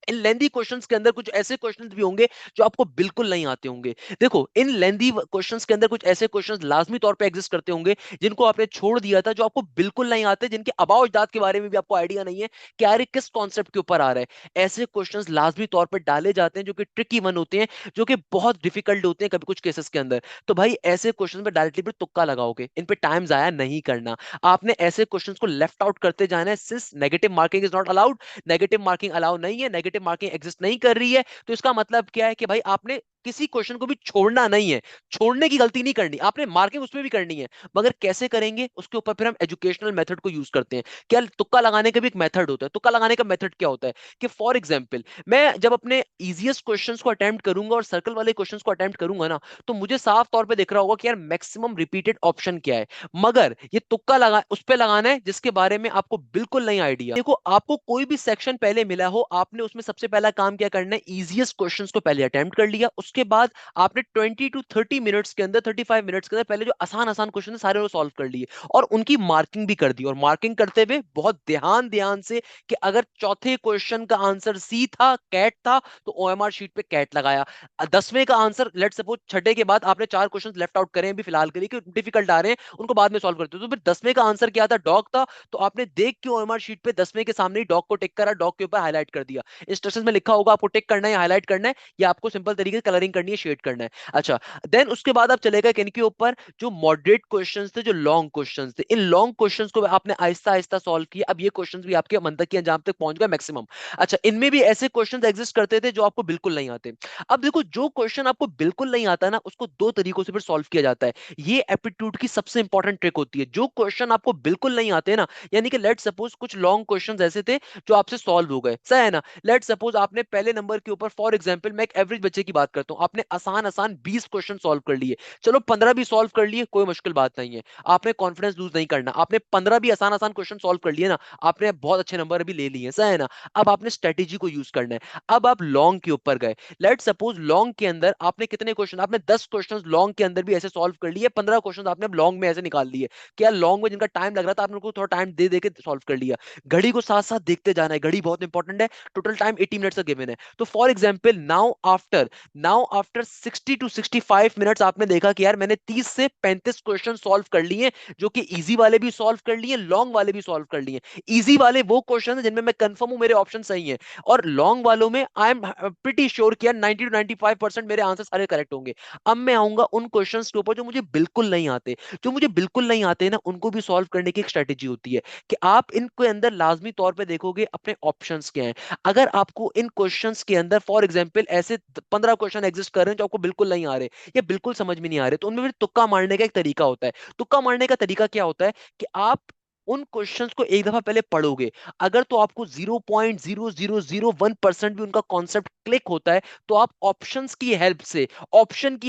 इन लेंदी क्वेश्चंस के अंदर कुछ ऐसे क्वेश्चंस भी होंगे जो आपको बिल्कुल नहीं आते होंगे। देखो इन लेंदी क्वेश्चंस के अंदर कुछ ऐसे क्वेश्चंस लाजमी तौर पे एग्जिस्ट करते होंगे जिनको आपने छोड़ दिया था, जो आपको बिल्कुल नहीं आते, जिनके अबाव अजदाद के बारे में भी आपको आइडिया नहीं है कि यार ये किस कॉन्सेप्ट के ऊपर आ रहा है। ऐसे क्वेश्चंस लाजमी तौर पर डाले जाते हैं जो कि ट्रिकी वन होते हैं, जो कि बहुत डिफिकल्ट होते हैं कभी कुछ केसेस के अंदर। तो भाई ऐसे क्वेश्चन पे डायरेक्टली पे तुक्का लगाओगे, इन पे टाइम जाया नहीं करना। आपने ऐसे क्वेश्चंस को लेफ्ट आउट करते जाना है, since negative marking is not allowed, negative marking allow नहीं है, नेगेटिव मार्किंग एग्जिस्ट नहीं कर रही है, तो इसका मतलब क्या है कि भाई आपने किसी क्वेश्चन को भी छोड़ना नहीं है, छोड़ने की गलती नहीं करनी, आपने मार्किंग उसमें भी करनी है। मगर कैसे करेंगे उसके ऊपर फिर हम एजुकेशनल मेथड को यूज करते हैं। क्या तुक्का लगाने का भी एक मेथड होता है, तुक्का लगाने का मेथड क्या होता है कि फॉर एग्जांपल मैं जब अपने इजीएस्ट क्वेश्चंस को अटेम्प्ट करूंगा और सर्कल वाले क्वेश्चंस को अटेम्प्ट करूंगा ना, तो मुझे साफ तौर पे दिख रहा होगा कि यार मैक्सिमम रिपीटेड ऑप्शन क्या है। मगर ये तुक्का लगा उस पे लगाना है जिसके बारे में आपको बिल्कुल नहीं आइडिया। देखो आपको कोई भी सेक्शन पहले मिला हो, आपने उसमें सबसे पहला काम क्या करना है, इजीएस्ट क्वेश्चंस को पहले अटेम्प्ट कर लिया, उसके बाद आपने 20 to 30 मिनट्स के अंदर, 35 मिनट्स के अंदर पहले जो आसान आसान क्वेश्चन है सारे वो सॉल्व कर लिए, और उनकी मार्किंग भी कर दी। और मार्किंग करते हुए बहुत ध्यान ध्यान से कि अगर चौथे क्वेश्चन का आंसर सी था, कैट था, तो ओएमआर शीट पे कैट लगाया। 10वें का आंसर, लेट सपोज छठे के बाद आपने 4 क्वेश्चन लेफ्ट आउट करे हैं अभी फिलहाल के लिए कि डिफिकल्ट आ रहे हैं, उनको बाद में सॉल्व करते हो, तो फिर 10वें का आंसर क्या था, डॉग था, तो आपने देख के ओएमआर शीट पे 10वें के सामने ही डॉग को टिक करा, डॉग के ऊपर हाईलाइट कर दिया। इंस्ट्रक्शंस में लिखा होगा आपको टिक करना है, हाईलाइट करना है, या आपको सिंपल तरीके से कलरिंग करनी है, शेड करना है। अच्छा, देन उसके बाद आप चलेगा इनके ऊपर जो मॉडरेट क्वेश्चंस थे, जो लॉन्ग क्वेश्चंस थे, इन लॉन्ग क्वेश्चंस को आपने आहिस्ता आहिस्ता सॉल्व किया। अब ये क्वेश्चंस भी आपके मंतक के अंजाम तक पहुंच गए मैक्सिमम। अच्छा, इनमें भी ऐसे क्वेश्चंस एग्जिस्ट करते थे जो आपको बिल्कुल नहीं आते। अब देखो जो क्वेश्चन आपको बिल्कुल नहीं आता ना, उसको दो तरीकों से फिर सॉल्व किया जाता है। ये एप्टीट्यूड की सबसे इंपॉर्टेंट ट्रिक होती है। जो क्वेश्चन आपको बिल्कुल नहीं आते ना, यानी कि लेट सपोज कुछ लॉन्ग क्वेश्चंस ऐसे थे जो आपसे सॉल्व हो गए, सही है ना। लेट सपोज आपने पहले नंबर के ऊपर, फॉर एग्जांपल मैं एक एवरेज बच्चे की बात करता हूं, आपने आसान आसान 20 क्वेश्चन सॉल्व कर लिए, चलो 15 भी सॉल्व कर लिए, कोई मुश्किल बात नहीं है। आपने कॉन्फिडेंस लूज नहीं करना, आपने 15 भी आसान आसान क्वेश्चन सॉल्व कर लिए ना, आपने बहुत अच्छे नंबर भी ले लिए, सही है ना। अब आपने स्ट्रेटेजी को यूज करना है। अब आप लॉन्ग के ऊपर गए, लेट सपोज लॉन्ग के अंदर आपने कितने क्वेश्चन, आपने 10 क्वेश्चन लॉन्ग के अंदर भी ऐसे सॉल्व कर लिए, 15 क्वेश्चन आपने लॉन्ग में ऐसे निकाल लिए। क्या लॉन्ग में जिनका टाइम लग रहा था आपने उनको थोड़ा टाइम दे दे के सॉल्व कर लिया। घड़ी को साथ साथ देखते जाना है, घड़ी बहुत इंपॉर्टेंट है। टोटल टाइम 80 मिनट्स का गिवन है, तो for example now after 60 to 65 minutes आपने देखा कि यार मैंने 30 से 35 क्वेश्चन सॉल्व कर लिए, जो कि इजी वाले भी सॉल्व कर लिए, लॉन्ग वाले भी सॉल्व कर लिए। इजी वाले वो क्वेश्चन है जिनमें मैं कंफर्म हूं मेरे ऑप्शन सही है, और लॉन्ग वालों में आई एम प्रीटी श्योर कि यार 90 to 95% मेरे आंसर सारे करेक्ट होंगे। अब मैं आऊंगा उन क्वेश्चंस के ऊपर जो मुझे बिल्कुल नहीं आते। जो मुझे बिल्कुल नहीं आते ना, उनको भी सॉल्व करने की एक स्ट्रेटेजी होती है कि आप इनके अंदर लाजमी तौर पे देखोगे अपने ऑप्शंस क्या हैं। अगर आपको इन क्वेश्चंस के अंदर फॉर एग्जांपल ऐसे 15 क्वेश्चन एग्जिस्ट कर रहे हैं जो आपको बिल्कुल नहीं आ रहे या बिल्कुल समझ में नहीं आ रहे, तो उनमें फिर तुक्का मारने का एक तरीका होता है। तुक्का मारने का तरीका क्या होता है कि आप उन क्वेश्चंस को एक दफा पहले पढ़ोगे, अगर तो आपको 0.0001% भी उनका कॉन्सेप्ट क्लिक होता है, तो आप ऑप्शन की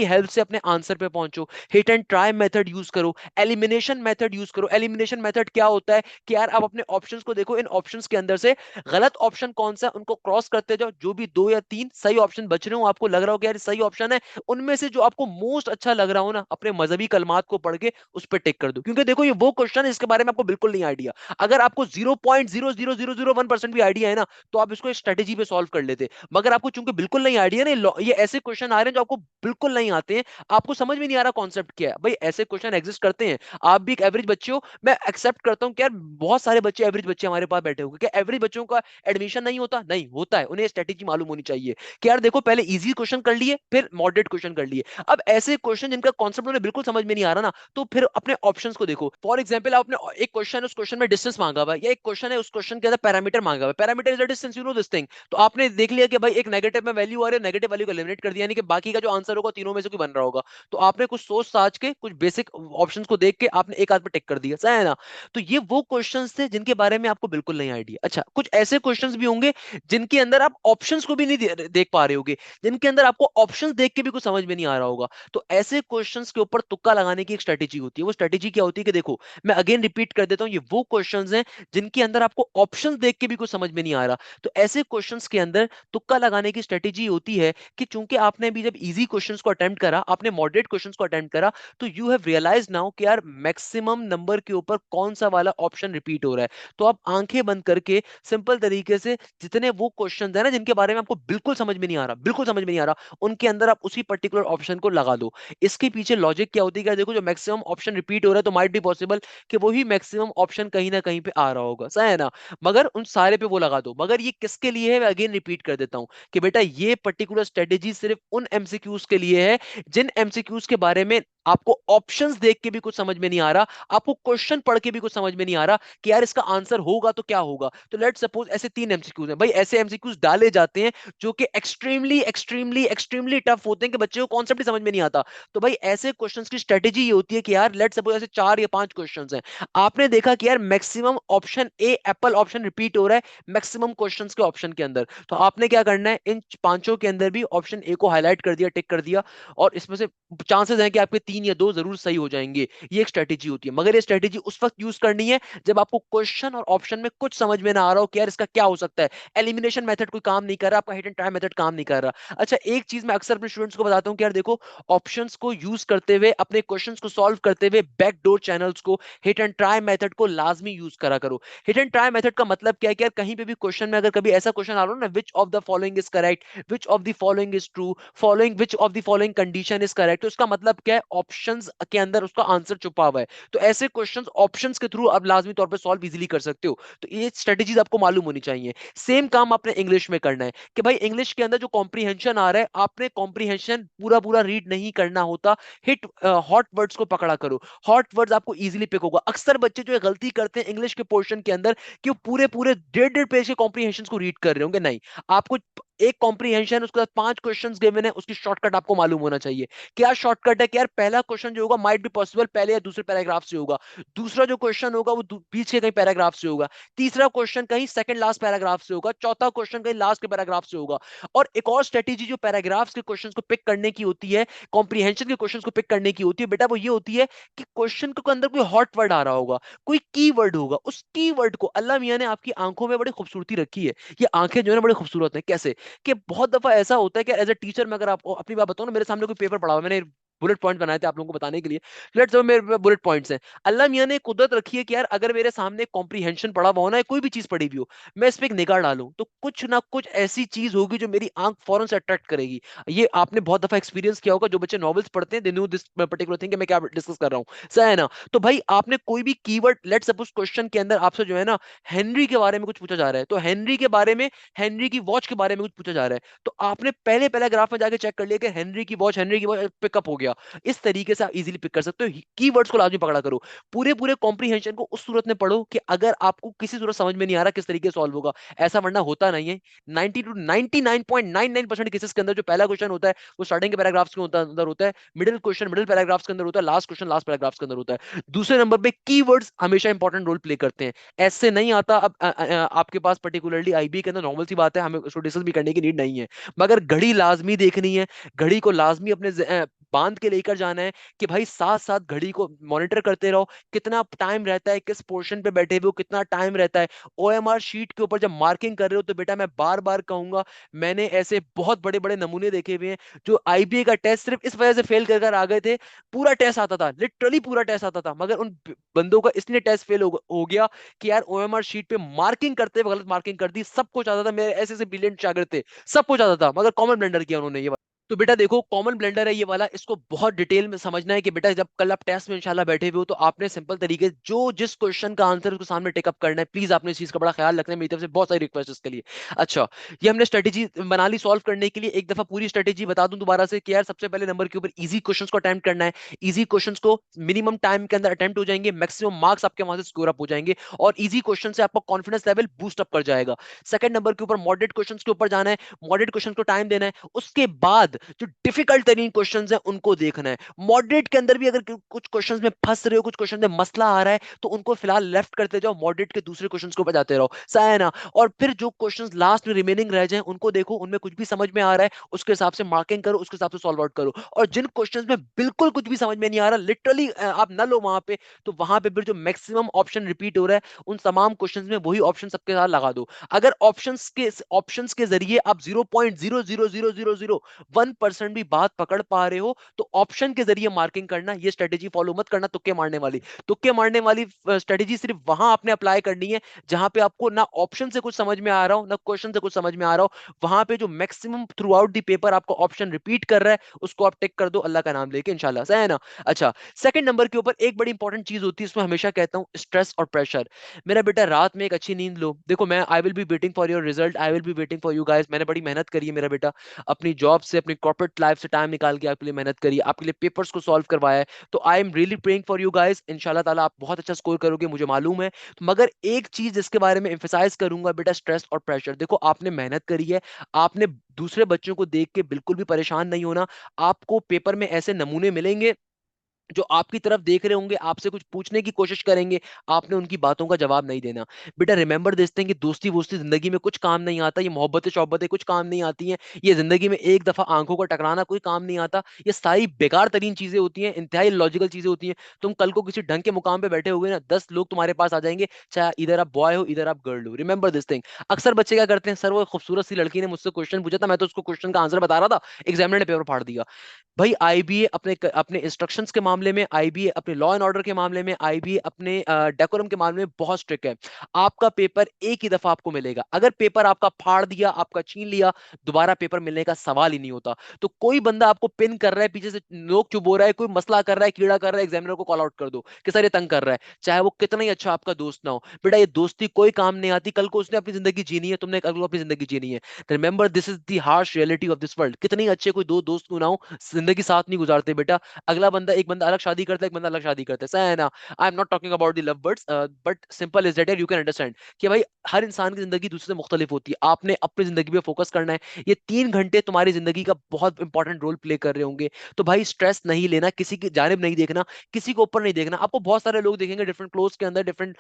हेल्प से अपने आंसर पे पहुंचो। Hit and try method use करो, एलिमिनेशन मेथड यूज करो। एलिमिनेशन मेथड क्या होता है कि यार आप अपने ऑप्शंस को देखो, इन ऑप्शंस के अंदर से गलत ऑप्शन कौन सा है उनको क्रॉस करते जाओ, जो भी दो या तीन सही ऑप्शन बच रहे हो, आपको लग रहा हो कि यार सही ऑप्शन है, उनमें से जो आपको मोस्ट अच्छा लग रहा हो ना, अपने मजहबी कलमात को पढ़ के उस पर टिक कर दो। क्योंकि देखो ये वो क्वेश्चन है इसके बारे में आपको बिल्कुल नहीं आइडिया। अगर आपको 0.00001% भी आइडिया है ना, तो आप इसको स्ट्रेटेजी पे सॉल्व कर लेते। मगर आपको चूंकि बिल्कुल नहीं आइडिया ना, ये ऐसे क्वेश्चन आ रहे हैं जो आपको बिल्कुल नहीं आते हैं, आपको समझ में नहीं आ रहा कॉन्सेप्ट क्या है। भाई ऐसे क्वेश्चन एग्जिस्ट करते हैं, आप भी एक एवरेज बच्चे हो, मैं एक्सेप्ट करता हूं कि यार बहुत सारे बच्चे एवरेज बच्चे हमारे पास बैठे हो, क्या एवरेज बच्चों का एडमिशन नहीं होता? नहीं होता है। उन्हें स्ट्रेटेजी मालूम होनी चाहिए कि यार देखो पहले इजी क्वेश्चन कर लिए, फिर मॉडरेट क्वेश्चन कर लिए। अब ऐसे क्वेश्चन जिनका कॉन्सेप्ट उन्हें बिल्कुल समझ में नहीं आ रहा ना, तो फिर अपने ऑप्शंस को देखो। फॉर एग्जांपल आपने एक क्वेश्चन है, उस क्वेश्चन में डिस्टेंस मांगा हुआ है, या एक क्वेश्चन है उस क्वेश्चन के अंदर पैरामीटर मांगा हुआ है। Parameter is the distance, you know this thing. तो आपने देख लिया कि भाई एक नेगेटिव में वैल्यू आ रही है, नेगेटिव वैल्यू को एलिमिनेट कर दिया, यानी कि बाकी का जो आंसर होगा तीनों में से कोई बन रहा होगा। तो आपने कुछ सोच साच के कुछ बेसिक ऑप्शंस को देख के आपने एक आध पे टिक कर दिया, सही है ना? तो ये वो क्वेश्चंस थे जिनके बारे में आपको बिल्कुल नहीं आइडिया। अच्छा, कुछ ऐसे क्वेश्चंस भी होंगे जिनके अंदर आप ऑप्शंस को भी नहीं देख पा रहे होगे, जिनके अंदर आपको ऑप्शंस देख के भी कुछ समझ में नहीं आ रहा होगा। तो ऐसे क्वेश्चंस के ऊपर तुक्का लगाने की एक स्ट्रेटेजी होती है। वो स्ट्रेटेजी क्या होती है कि देखो, मैं अगेन रिपीट कर देता हूं, ये वो क्वेश्चंस हैं जिनके अंदर आपको ऑप्शंस देख के भी कुछ समझ में नहीं आ रहा। तो ऐसे क्वेश्चंस के अंदर तुक्का लगाने की स्ट्रेटेजी होती है कि चूंकि आपने भी जब इजी क्वेश्चंस को अटेम्प्ट करा, आपने मॉडरेट क्वेश्चंस को अटेम्प्ट करा, तो यू हैव रियलाइज नाउ कि यार मैक्सिमम नंबर के ऊपर कौन सा वाला ऑप्शन रिपीट हो रहा है। तो आप आंखें बंद करके सिंपल तरीके से जितने वो क्वेश्चंस है ना जिनके बारे में आपको बिल्कुल समझ में नहीं आ रहा, बिल्कुल समझ में नहीं आ रहा, उनके अंदर आप उसी पर्टिकुलर ऑप्शन को लगा दो। इसके पीछे लॉजिक क्या होती है कि देखो, जो मैक्सिमम ऑप्शन रिपीट हो रहा है, तो माइट बी पॉसिबल कि वही मैक्सिमम ऑप्शन कहीं ना कहीं पे आ रहा होगा, सही है ना? मगर उन सारे पे वो लगा दो। मगर ये किसके लिए है, मैं अगेन रिपीट कर देता हूं कि बेटा ये पर्टिकुलर स्ट्रेटेजी सिर्फ उन एमसीक्यूज के लिए है जिन एमसीक्यूज के बारे में आपको ऑप्शंस देख के भी कुछ समझ में नहीं आ रहा, आपको क्वेश्चन पढ़ के भी कुछ समझ में नहीं आ रहा कि यार इसका आंसर होगा तो क्या होगा। तो लेट सपोज ऐसे तीन एमसीक्यूज हैं भाई, ऐसे एमसीक्यूज डाले जाते हैं जो कि एक्सट्रीमली एक्सट्रीमली एक्सट्रीमली टफ होते हैं कि बच्चे को कॉन्सेप्ट ही समझ में नहीं आता। तो भाई ऐसे क्वेश्चंस की स्ट्रेटेजी ये होती है कि यार लेट सपोज ऐसे चार या पांच क्वेश्चंस हैं, आपने देखा कि यार maximum option A Apple option repeat हो रहा है मैक्सिमम क्वेश्चंस के ऑप्शन के अंदर, तो आपने क्या करना है, इन पांचों के अंदर भी ऑप्शन ए को हाईलाइट कर दिया, टिक कर दिया, और इसमें से चांसेस हैं कि आपके तीन या दो जरूर सही हो जाएंगे। ये एक स्ट्रेटेजी होती है। मगर ये स्ट्रेटेजी उस वक्त यूज करनी है जब आपको क्वेश्चन और ऑप्शन में कुछ समझ में ना आ रहा हो कि यार इसका क्या हो सकता है। एलिमिनेशन मेथड कोई काम नहीं कर रहा, आपका हिट एंड ट्राई मेथड काम नहीं कर रहा। अच्छा, एक चीज मैं अक्सर अपने स्टूडेंट्स को बताता हूँ कि यार देखो, ऑप्शंस को यूज करते हुए, अपने क्वेश्चंस को सॉल्व करते हुए, बैकडोर चैनल्स को, हिट एंड ट्राई मेथड को लाजमी यूज करा करो। हिट एंड ट्राई मेथड का मतलब क्या है कि यार कहीं पे भी क्वेश्चन में अगर कभी ऐसा क्वेश्चन आ रहा हो ना, which of the following is correct, which of the following is true, following which of the following condition is correct, तो उसका मतलब क्या है, ऑप्शंस के अंदर उसका आंसर छुपा हुआ है। तो ऐसे क्वेश्चंस ऑप्शंस के थ्रू आप लाजमी तौर पे सॉल्व इजीली कर सकते हो। तो ये स्ट्रेटेजीज आपको मालूम होनी चाहिए। सेम काम आपने इंग्लिश में करना है कि भाई इंग्लिश के अंदर जो कॉम्प्रीहेंशन आ रहा है, आपने कॉम्प्रीहेंशन पूरा पूरा रीड नहीं करना होता, हिट हॉट वर्ड्स को पकड़ा करो। हॉट वर्ड्स आपको इजीली पिक होगा। अक्सर बच्चे जो है गलती करते हैं इंग्लिश के पोर्शन के अंदर कि वो पूरे पूरे डेढ़ डेढ़ पेज के कॉम्प्रीहेंशन को रीड कर रहे होंगे, नहीं। आपको एक कॉम्प्रीहेंशन, उसके बाद पांच क्वेश्चंस गिवन है, उसकी शॉर्टकट आपको मालूम होना चाहिए। क्या शॉर्टकट है कि यार पहला क्वेश्चन जो होगा माइट बी पॉसिबल पहले या दूसरे पैराग्राफ से होगा, दूसरा जो क्वेश्चन होगा वो बीच के कहीं पैराग्राफ से होगा, तीसरा क्वेश्चन कहीं सेकंड लास्ट पैराग्राफ से होगा, चौथा क्वेश्चन कहीं लास्ट के पैराग्राफ से होगा। और एक और स्ट्रेटेजी जो पैराग्राफ्स के क्वेश्चंस को पिक करने की होती है, कॉम्प्रीहेंशन के क्वेश्चंस को पिक करने की होती है, बेटा वो ये होती है कि क्वेश्चन के अंदर कोई हॉट वर्ड आ रहा होगा, कोई की वर्ड होगा, उस की वर्ड को अल्लाह मियां ने आपकी आंखों में बड़ी खूबसूरती रखी है। ये आंखें जो है ना बड़ी खूबसूरत है। कैसे कि बहुत दफा ऐसा होता है कि एज ए टीचर में अगर आपको अपनी बात बताऊं ना, मेरे सामने कोई पेपर पड़ा हुआ है, मैंने बुलेट पॉइंट बनाए थे आप लोगों को बताने के लिए, लेट्स से मेरे बुलेट पॉइंट्स हैं। अल्लाह मियां ने कुदरत रखी है कि यार अगर मेरे सामने कॉम्प्रीहेंशन पड़ा हुआ हो ना, कोई भी चीज पड़ी हुई हो, मैं इस पे एक निगाह डालूं तो कुछ ना कुछ ऐसी चीज होगी जो मेरी आंख फौरन से अट्रैक्ट करेगी। ये आपने बहुत दफा एक्सपीरियंस किया होगा, जो बच्चे नॉवेल्स पढ़ते हैं, they know this particular thing मैं क्या डिस्कस कर रहा हूँ, सही है ना? तो भाई आपने कोई भी कीवर्ड, लेट्स सपोज क्वेश्चन के अंदर आपसे जो है ना हेनरी के बारे में कुछ पूछा जा रहा है, तो हेनरी के बारे में, हेनरी की वॉच के बारे में कुछ पूछा जा रहा है, तो आपने पहले पैराग्राफ में जाके चेक कर लिया कि हेनरी की वॉच पिकअप हो गया। गया। इस तरीके से आप इजीली पिक कर सकते हो। कीवर्ड्स को लाजमी पकड़ा करो। पूरे पूरे कॉम्प्रीहेंशन को उस सूरत में पढ़ो कि अगर आपको किसी सूरत समझ में नहीं आ रहा किस तरीके से सॉल्व होगा, ऐसा वरना होता नहीं है। 90 टू 99.99% केसेस के अंदर जो पहला क्वेश्चन होता है वो स्टार्टिंग के पैराग्राफ्स के अंदर होता है, मिडिल क्वेश्चन मिडिल पैराग्राफ्स के अंदर होता है, लास्ट क्वेश्चन लास्ट पैराग्राफ्स के अंदर होता है। दूसरे नंबर पे कीवर्ड्स हमेशा इंपॉर्टेंट रोल प्ले करते हैं। ऐसे नहीं आता। अब आपके पास पर्टिकुलरली आईबी के अंदर नॉर्मल सी बात है, हमें उसको डिस्कस भी करने की नीड नहीं है, मगर घड़ी लाजमी देखनी है। घड़ी को लाजमी अपने बांध के लेकर जाना है कि भाई साथ साथ घड़ी को मॉनिटर करते रहो, कितना टाइम रहता है, किस पोर्शन पे बैठे हुए हो, कितना टाइम रहता है। ओएमआर शीट के ऊपर जब मार्किंग कर रहे हो तो बेटा मैं बार बार कहूंगा, मैंने ऐसे बहुत बड़े बड़े नमूने देखे हुए हैं जो आईबीए का टेस्ट सिर्फ इस वजह से फेल कर कर आ गए थे। पूरा टेस्ट आता था, लिटरली पूरा टेस्ट आता था, मगर उन बंदों का इसलिए टेस्ट फेल हो गया कि यार ओएमआर शीट पे मार्किंग करते हुए गलत मार्किंग कर दी। सब कुछ आता था, मेरे ऐसे ऐसे ब्रिलियंट शागिर्द थे, सब कुछ आता था, मगर कॉमन ब्लेंडर किया उन्होंने ये। तो बेटा देखो, कॉमन ब्लेंडर है ये वाला, इसको बहुत डिटेल में समझना है कि बेटा जब कल आप टेस्ट में इंशाल्लाह बैठे हुए हो तो आपने सिंपल तरीके जो जिस क्वेश्चन का आंसर उसको सामने टेकअप करना है। प्लीज आपने इस चीज का बड़ा ख्याल रखना है, मेरी तरफ से बहुत सारी रिक्वेस्ट इसके लिए। अच्छा, ये हमने स्ट्रेटेजी बना ली सॉल्व करने के लिए। एक दफा पूरी स्ट्रेटेजी बता दूं दोबारा से कि यार सबसे पहले नंबर के ऊपर इजी क्वेश्चंस को अटेम्प्ट करना है। इजी क्वेश्चंस को मिनिमम टाइम के अंदर अटेम्प्ट हो जाएंगे, मैक्सिमम मार्क्स आपके वहां से स्कोर अप हो जाएंगे और इजी क्वेश्चन से आपका कॉन्फिडेंस लेवल बूस्ट अप कर जाएगा। सेकंड नंबर के ऊपर मॉडरेट क्वेश्चंस के ऊपर जाना है, मॉडरेट क्वेश्चन को टाइम देना है। उसके बाद जो डिफिकल्ट तरीन क्वेश्चंस हैं उनको देखना है। मॉडरेट के अंदर भी अगर कुछ क्वेश्चंस में फंस रहे हो, कुछ क्वेश्चन में मसला आ रहा है, तो उनको फिलहाल लेफ्ट करते जाओ, मॉडरेट के दूसरे क्वेश्चंस को बजाते रहो, सही है ना। और फिर जो क्वेश्चंस लास्ट में रिमेनिंग रह जाएं उनको देखो, उनमें कुछ भी समझ में आ रहा है उसके हिसाब से मार्किंग करो, उसके हिसाब से सॉल्व आउट करो। और जिन क्वेश्चंस में बिल्कुल कुछ भी समझ में नहीं आ रहा, लिटरली आप न लो वहां पे, तो वहां पे फिर जो मैक्सिमम ऑप्शन रिपीट हो रहा है उन तमाम क्वेश्चंस में वही ऑप्शन सबके साथ लगा दो। अगर ऑप्शंस के जरिए आप 0.0000001% भी बात पकड़ पा रहे हो तो ऑप्शन के जरिए मार्किंग करना। ये स्ट्रेटेजी फॉलो मत करना तुक्के मारने वाली। तुक्के मारने वाली स्ट्रेटेजी सिर्फ वहां आपने अप्लाई करनी है जहां पे आपको ना ऑप्शन से कुछ समझ में आ रहा हो ना क्वेश्चन से कुछ समझ में आ रहा हो। वहां पे जो maximum through out the paper आपको ऑप्शन रिपीट कर रहा है उसको आप टिक कर दो, अल्लाह का नाम लेके इंशाल्लाह, सही है ना। अच्छा, सेकंड नंबर के ऊपर एक बड़ी इंपॉर्टेंट चीज होती है, इसमें हमेशा कहता हूं, स्ट्रेस और प्रेशर। मेरा बेटा रात में एक अच्छी नींद लो। देखो मैं I will be waiting for your result, I will be waiting for you guys. मैंने बड़ी मेहनत करी है मेरा बेटा, अपनी जॉब से अपनी कॉर्पोरेट लाइफ से टाइम निकाल के आपके लिए मेहनत करी, आपके लिए पेपर्स को सॉल्व करवाया है। तो I am really praying for you guys, इंशाल्लाह ताला आप बहुत अच्छा स्कोर करोगे मुझे मालूम है। मगर एक चीज जिसके बारे में एम्फेसाइज करूंगा बेटा, स्ट्रेस और प्रेशर। देखो आपने मेहनत करी है, आपने दूसरे बच्चों को देख के बिल्कुल भी परेशान नहीं होना। आपको पेपर में ऐसे नमूने मिलेंगे जो आपकी तरफ देख रहे होंगे, आपसे कुछ पूछने की कोशिश करेंगे, आपने उनकी बातों का जवाब नहीं देना। बेटा रिमेंबर दिस थिंग कि दोस्ती वोस्ती जिंदगी में कुछ काम नहीं आता, ये मोहब्बतें शोहब्बतें कुछ काम नहीं आती हैं, ये जिंदगी में एक दफा आंखों का टकराना कोई काम नहीं आता। ये सारी बेकार तरीन चीजें होती हैं, इंतहाई लॉजिकल चीजें होती हैं। तुम कल को किसी ढंग के मुकाम पे बैठे हुए ना, 10 लोग तुम्हारे पास आ जाएंगे, चाहे इधर आप बॉय हो इधर आप गर्ल हो। Remember this thing. अक्सर बच्चे क्या करते हैं, सर वो खूबसूरत सी लड़की ने मुझसे क्वेश्चन पूछा था, मैं तो उसको क्वेश्चन का आंसर बता रहा था, एग्जामिनर ने पेपर फाड़ दिया। भाई आईबीए अपने अपने इंस्ट्रक्शंस के मामले में, आईबीए अपने लॉ एंड ऑर्डर के मामले में, आईबीए अपने डेकोरम के मामले में बहुत स्ट्रिक्ट है। आपका पेपर एक ही दफा आपको मिलेगा, अगर पेपर आपका फाड़ दिया, आपका छीन लिया, दोबारा पेपर मिलने का सवाल ही नहीं होता। तो कोई बंदा आपको पिन कर रहा है, पीछे से लोग चुबो रहा है, कोई मसला कर रहा है, कीड़ा कर रहा है, एग्जामिनर को कॉल आउट कर दो कि सर ये तंग कर रहा है, चाहे वो कितना ही अच्छा आपका दोस्त ना हो। बेटा ये दोस्ती कोई काम नहीं आती, कल को उसने अपनी जिंदगी जीनी है, तुमने कल को अपनी जिंदगी जीनी है। Remember this is the harsh reality of this world. कितने ही अच्छे कोई दो दोस्त क्यों ना हो, जिंदगी साथ नहीं गुजारते बेटा। अगला बंदा, एक बंदा अलग शादी करता है, एक बंदा अलग शादी करता है, सही है ना। I am not talking about the love birds, but simple is that you can understand कि भाई हर इंसान की जिंदगी दूसरे से मुख्तलिफ होती है। आपने अपनी जिंदगी पे फोकस करना है। ये 3 घंटे तुम्हारी जिंदगी का बहुत इंपॉर्टेंट रोल प्ले कर रहे होंगे। तो भाई स्ट्रेस नहीं लेना, किसी की जानिब नहीं देखना, किसी को ऊपर नहीं देखना। आपको बहुत सारे लोग दिखेंगे डिफरेंट क्लोथ के अंदर, डिफरेंट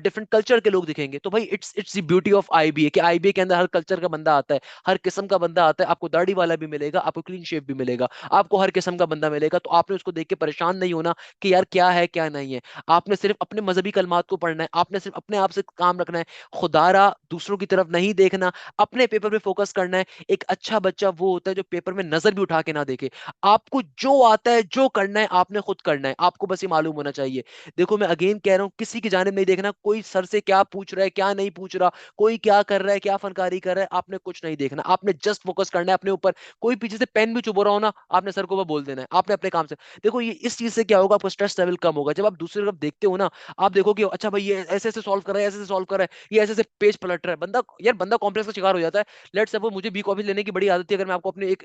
डिफरेंट कल्चर के लोग दिखेंगे। तो भाई it's the beauty of IBA कि आईबीए के अंदर हर कल्चर का बंदा आता है, हर किस्म का बंदा आता है। आपको दाढ़ी वाला भी मिलेगा, आपको क्लीन शेव भी मिलेगा, आपको हर किस्म का बंदा मिलेगा। तो आपने उसको देख के परेशान नहीं होना कि यार क्या है क्या नहीं है। आपने सिर्फ अपने मजहबी कलमात को पढ़ना है, आपने सिर्फ अपने आप से काम रखना है, खुदारा दूसरों की तरफ नहीं देखना, अपने पेपर पे फोकस करना है। एक अच्छा बच्चा वो होता है जो पेपर में नजर भी उठा के ना देखे। आपको जो आता है, जो करना है, आपने खुद करना है, आपको बस ये मालूम होना चाहिए। देखो मैं अगेन कह रहा हूं, किसी की जानिब नहीं देखना, कोई सर से क्या पूछ रहा है क्या नहीं पूछ रहा, कोई क्या कर रहा है क्या फनकारी कर रहा है, आपने कुछ नहीं देखना। आपने जस्ट फोकस करना है अपने ऊपर। कोई पीछे से पेन भी चुभ रहा हो ना, आपने सर को वो बोल देना है, आपने अपने काम से। देखो ये इस चीज से क्या होगा, आपका स्ट्रेस लेवल कम होगा। जब आप दूसरी तरफ देखते हो ना, आप देखो कि अच्छा भाई ये ऐसे ऐसे सॉल्व कर रहा है, ऐसे ऐसे सॉल्व कर रहा है, ये ऐसे ऐसे पेज पलट रहा है, बंदा यार बंदा कॉम्प्लेक्स का शिकार हो जाता है। लेट्स सपोज मुझे बी कॉपी लेने की बड़ी आदत थी, अगर मैं आपको अपनी एक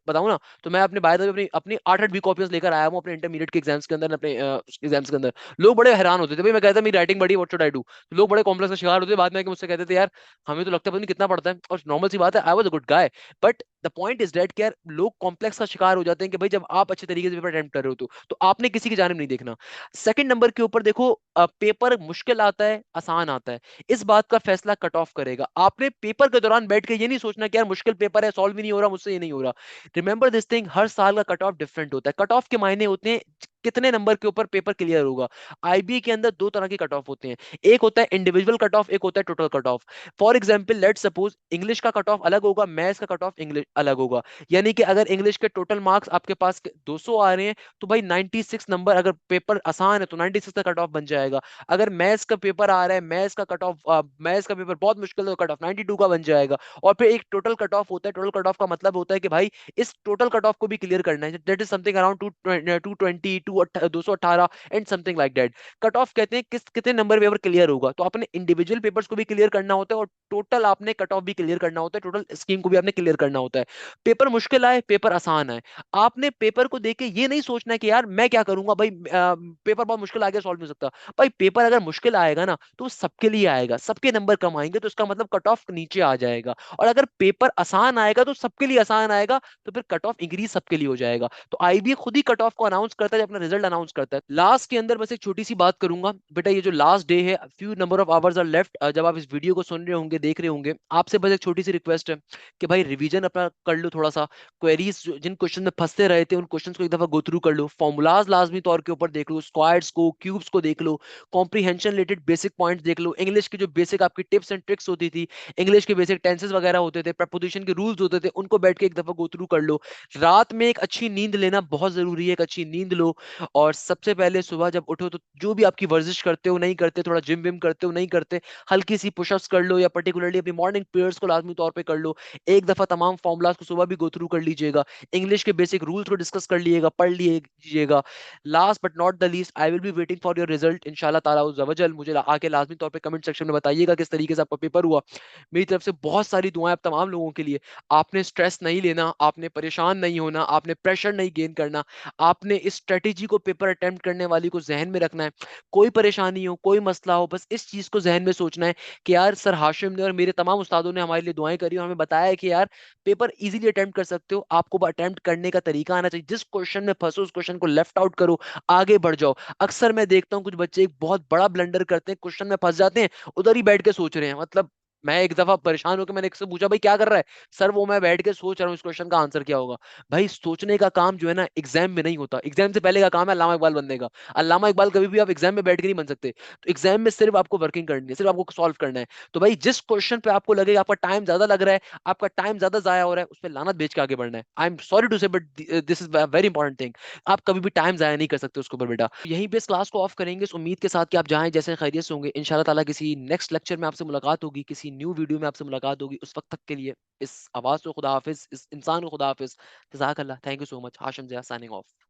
बताऊं ना, तो मैं अपने बाय द वे अपनी अपनी 8-8 बी कॉपीज लेकर आया हूं अपने इंटरमीडिएट के एग्जाम्स के अंदर, अपने एग्जाम्स के अंदर। लोग बड़े हैरान होते थे, भाई मैं कहता मेरी राइटिंग बड़ी, व्हाट शुड आई डू। तो लोग बड़े कॉम्प्लेक्स का शिकार होते थे, बाद में आके मुझसे कहते थे यार हमें तो लगता है पता नहीं कितना पड़ता है, और नॉर्मल सी बात है, I was a good guy. But the point is that कि यार लोग कॉम्प्लेक्स का शिकार हो जाते हैं कि भाई जब आप अच्छे तरीके से पेपर अटेम्प्ट कर रहे हो तो आपने किसी की जानिब नहीं देखना। सेकंड नंबर के ऊपर देखो, पेपर मुश्किल आता है आसान आता है, इस बात का फैसला कट ऑफ करेगा। आपने पेपर के दौरान बैठ के ये नहीं सोचना कि यार मुश्किल पेपर है, सॉल्व ही नहीं हो रहा मुझसे, ये नहीं हो रहा। रिमेंबर दिस थिंग, हर साल का कट ऑफ डिफरेंट होता है। कट ऑफ के मायने होते हैं कितने नंबर के ऊपर पेपर क्लियर होगा। आईबी के अंदर दो तरह के कट ऑफ होते हैं, एक होता है इंडिविजुअल कट ऑफ, एक होता है total cut off. For example let suppose English का कट ऑफ अलग होगा, मैथ्स का कट ऑफ इंग्लिश अलग होगा। यानी कि अगर इंग्लिश के टोटल मार्क्स आपके पास 200 आ रहे हैं, तो भाई 96 नंबर, अगर पेपर आसान है तो 96 का कट ऑफ बन जाएगा। अगर मैथ्स का पेपर आ रहा है, मैथ्स का कट ऑफ, मैथ्स का पेपर बहुत मुश्किल है, तो कट ऑफ 92 का बन जाएगा। और फिर एक टोटल कट ऑफ होता है। टोटल कट ऑफ का मतलब होता है कि भाई इस टोटल कट ऑफ को भी क्लियर करना है, that is something around 220, 218 and something like that. Cut off कहते हैं किस कितने नंबर पेपर क्लियर होगा। तो आपने इंडिविजुअल पेपर्स को भी क्लियर करना होता है, और टोटल आपने कट ऑफ भी क्लियर करना होता है, टोटल स्कीम को भी आपने क्लियर करना होता है। पेपर मुश्किल आए, पेपर आसान आए, आपने पेपर को देख के ये नहीं सोचना है कि यार मैं क्या करूंगा भाई, पेपर बहुत मुश्किल आ गया, सॉल्व नहीं हो सकता। भाई पेपर अगर मुश्किल आएगा ना, तो वो सबके लिए आएगा, सबके नंबर कम आएंगे, तो इसका मतलब कट ऑफ नीचे आ जाएगा। और अगर पेपर आसान आएगा तो सबके लिए आसान आएगा, तो फिर कट ऑफ इंक्रीज सबके लिए हो जाएगा। तो आईबी खुद ही कट ऑफ को अनाउंस करता है जब अपना रिजल्ट अनाउंस करता है। लास्ट के अंदर बस एक छोटी सी बात करूंगा बेटा, ये जो लास्ट डे है, few number of hours are left, जब आप इस वीडियो को सुन रहे होंगे, देख रहे होंगे, आपसे बस एक छोटी सी रिक्वेस्ट है कि भाई रिवीजन अपना कर लो थोड़ा सा। क्वेरीज जिन क्वेश्चन में फंसते रहे थे, उन क्वेश्चंस को एक दफा गो थ्रू कर लो, फॉर्मूलाज लाजमी तौर के ऊपर देख लो, स्क्वायर्स को, क्यूब्स को देख लो, कॉम्प्रीहेंशन रिलेटेड बेसिक पॉइंट्स देख लो, इंग्लिश की जो बेसिक आपकी टिप्स एंड ट्रिक्स होती थी, इंग्लिश के बेसिक टेंसेस वगैरह होते थे, प्रपोजिशन के रूल्स होते थे, उनको बैठ के एक दफा गो थ्रू कर लो। रात में एक अच्छी नींद लेना बहुत जरूरी है, एक अच्छी नींद लो। और सबसे पहले सुबह जब उठो, तो जो भी आपकी वर्जिश करते हो नहीं करते, थोड़ा जिम विम करते हो नहीं करते, हल्की सी पुशअप्स कर लो, या पर्टिकुलरली अपनी मॉर्निंग प्रेयर्स को लाजमी तौर पे कर लो। एक दफा तमाम फॉर्मूलाज को सुबह भी गो थ्रू कर लीजिएगा, इंग्लिश के बेसिक रूल्स को डिस्कस कर लिएगा, पढ़ लीजिएगा। Last but not the least, I will be waiting for your result इंशाल्लाह ताला उज़्ज़ वजल। मुझे आके लाजमी तौर पे कमेंट सेक्शन में बताइएगा किस तरीके से आपका पेपर हुआ। मेरी तरफ से बहुत सारी दुआएं आप तमाम लोगों के लिए। आपने स्ट्रेस नहीं लेना, आपने परेशान नहीं होना, आपने प्रेशर नहीं गेन करना, आपने इस स्ट्रेटेजी को पेपर अटेम्प्ट करने वाली को जहन में रखना है। कोई परेशानी हो, कोई मसला हो, बस इस चीज को जहन में सोचना है कि यार सर हाशिम ने और मेरे तमाम उस्तादों ने हमारे लिए दुआएं करी और हमें बताया है कि यार पेपर इजीली अटेम्प्ट कर सकते हो। आपको अटेम्प्ट करने का तरीका आना चाहिए, जिस क्वेश्चन में फंसो उस क्वेश्चन को लेफ्ट आउट करो, आगे बढ़ जाओ। अक्सर मैं देखता हूँ कुछ बच्चे एक बहुत बड़ा ब्लंडर करते हैं, क्वेश्चन में फंस जाते हैं, उधर ही बैठ के सोच रहे हैं। मतलब मैं एक दफा परेशान होकर मैंने एक से पूछा भाई क्या कर रहा है, सर वो मैं बैठ के सोच रहा हूँ इस क्वेश्चन का आंसर क्या होगा। भाई सोचने का काम जो है ना एग्जाम में नहीं होता, एग्जाम से पहले का काम है अल्लामा इकबाल बनने का। अल्लामा इकबाल कभी भी आप एग्जाम में बैठ के नहीं बन सकते। तो एग्जाम में सिर्फ आपको वर्किंग करनी है, सिर्फ आपको सॉल्व करना है। तो भाई जिस क्वेश्चन पे आपको लगेगा आपका टाइम ज्यादा लग रहा है, आपका टाइम ज्यादा जाया हो रहा है, उस पर लानत बेच के आगे बढ़ना है। आई एम सॉरी टू से but this is very important thing. आप कभी भी टाइम जाया नहीं कर सकते उसके ऊपर बेटा। यहीं पे इस क्लास को ऑफ करेंगे इस उम्मीद के साथ कि आप जाएं जैसे खैरियत से होंगे। इंशाल्लाह ताला किसी नेक्स्ट लेक्चर में आपसे मुलाकात होगी, किसी न्यू वीडियो में आपसे मुलाकात होगी। उस वक्त तक के लिए इस आवाज को खुदा हाफिज, इस इंसान को खुदा हाफिज। जज़ाकल्लाह, thank you so much. Hashim Zia signing of.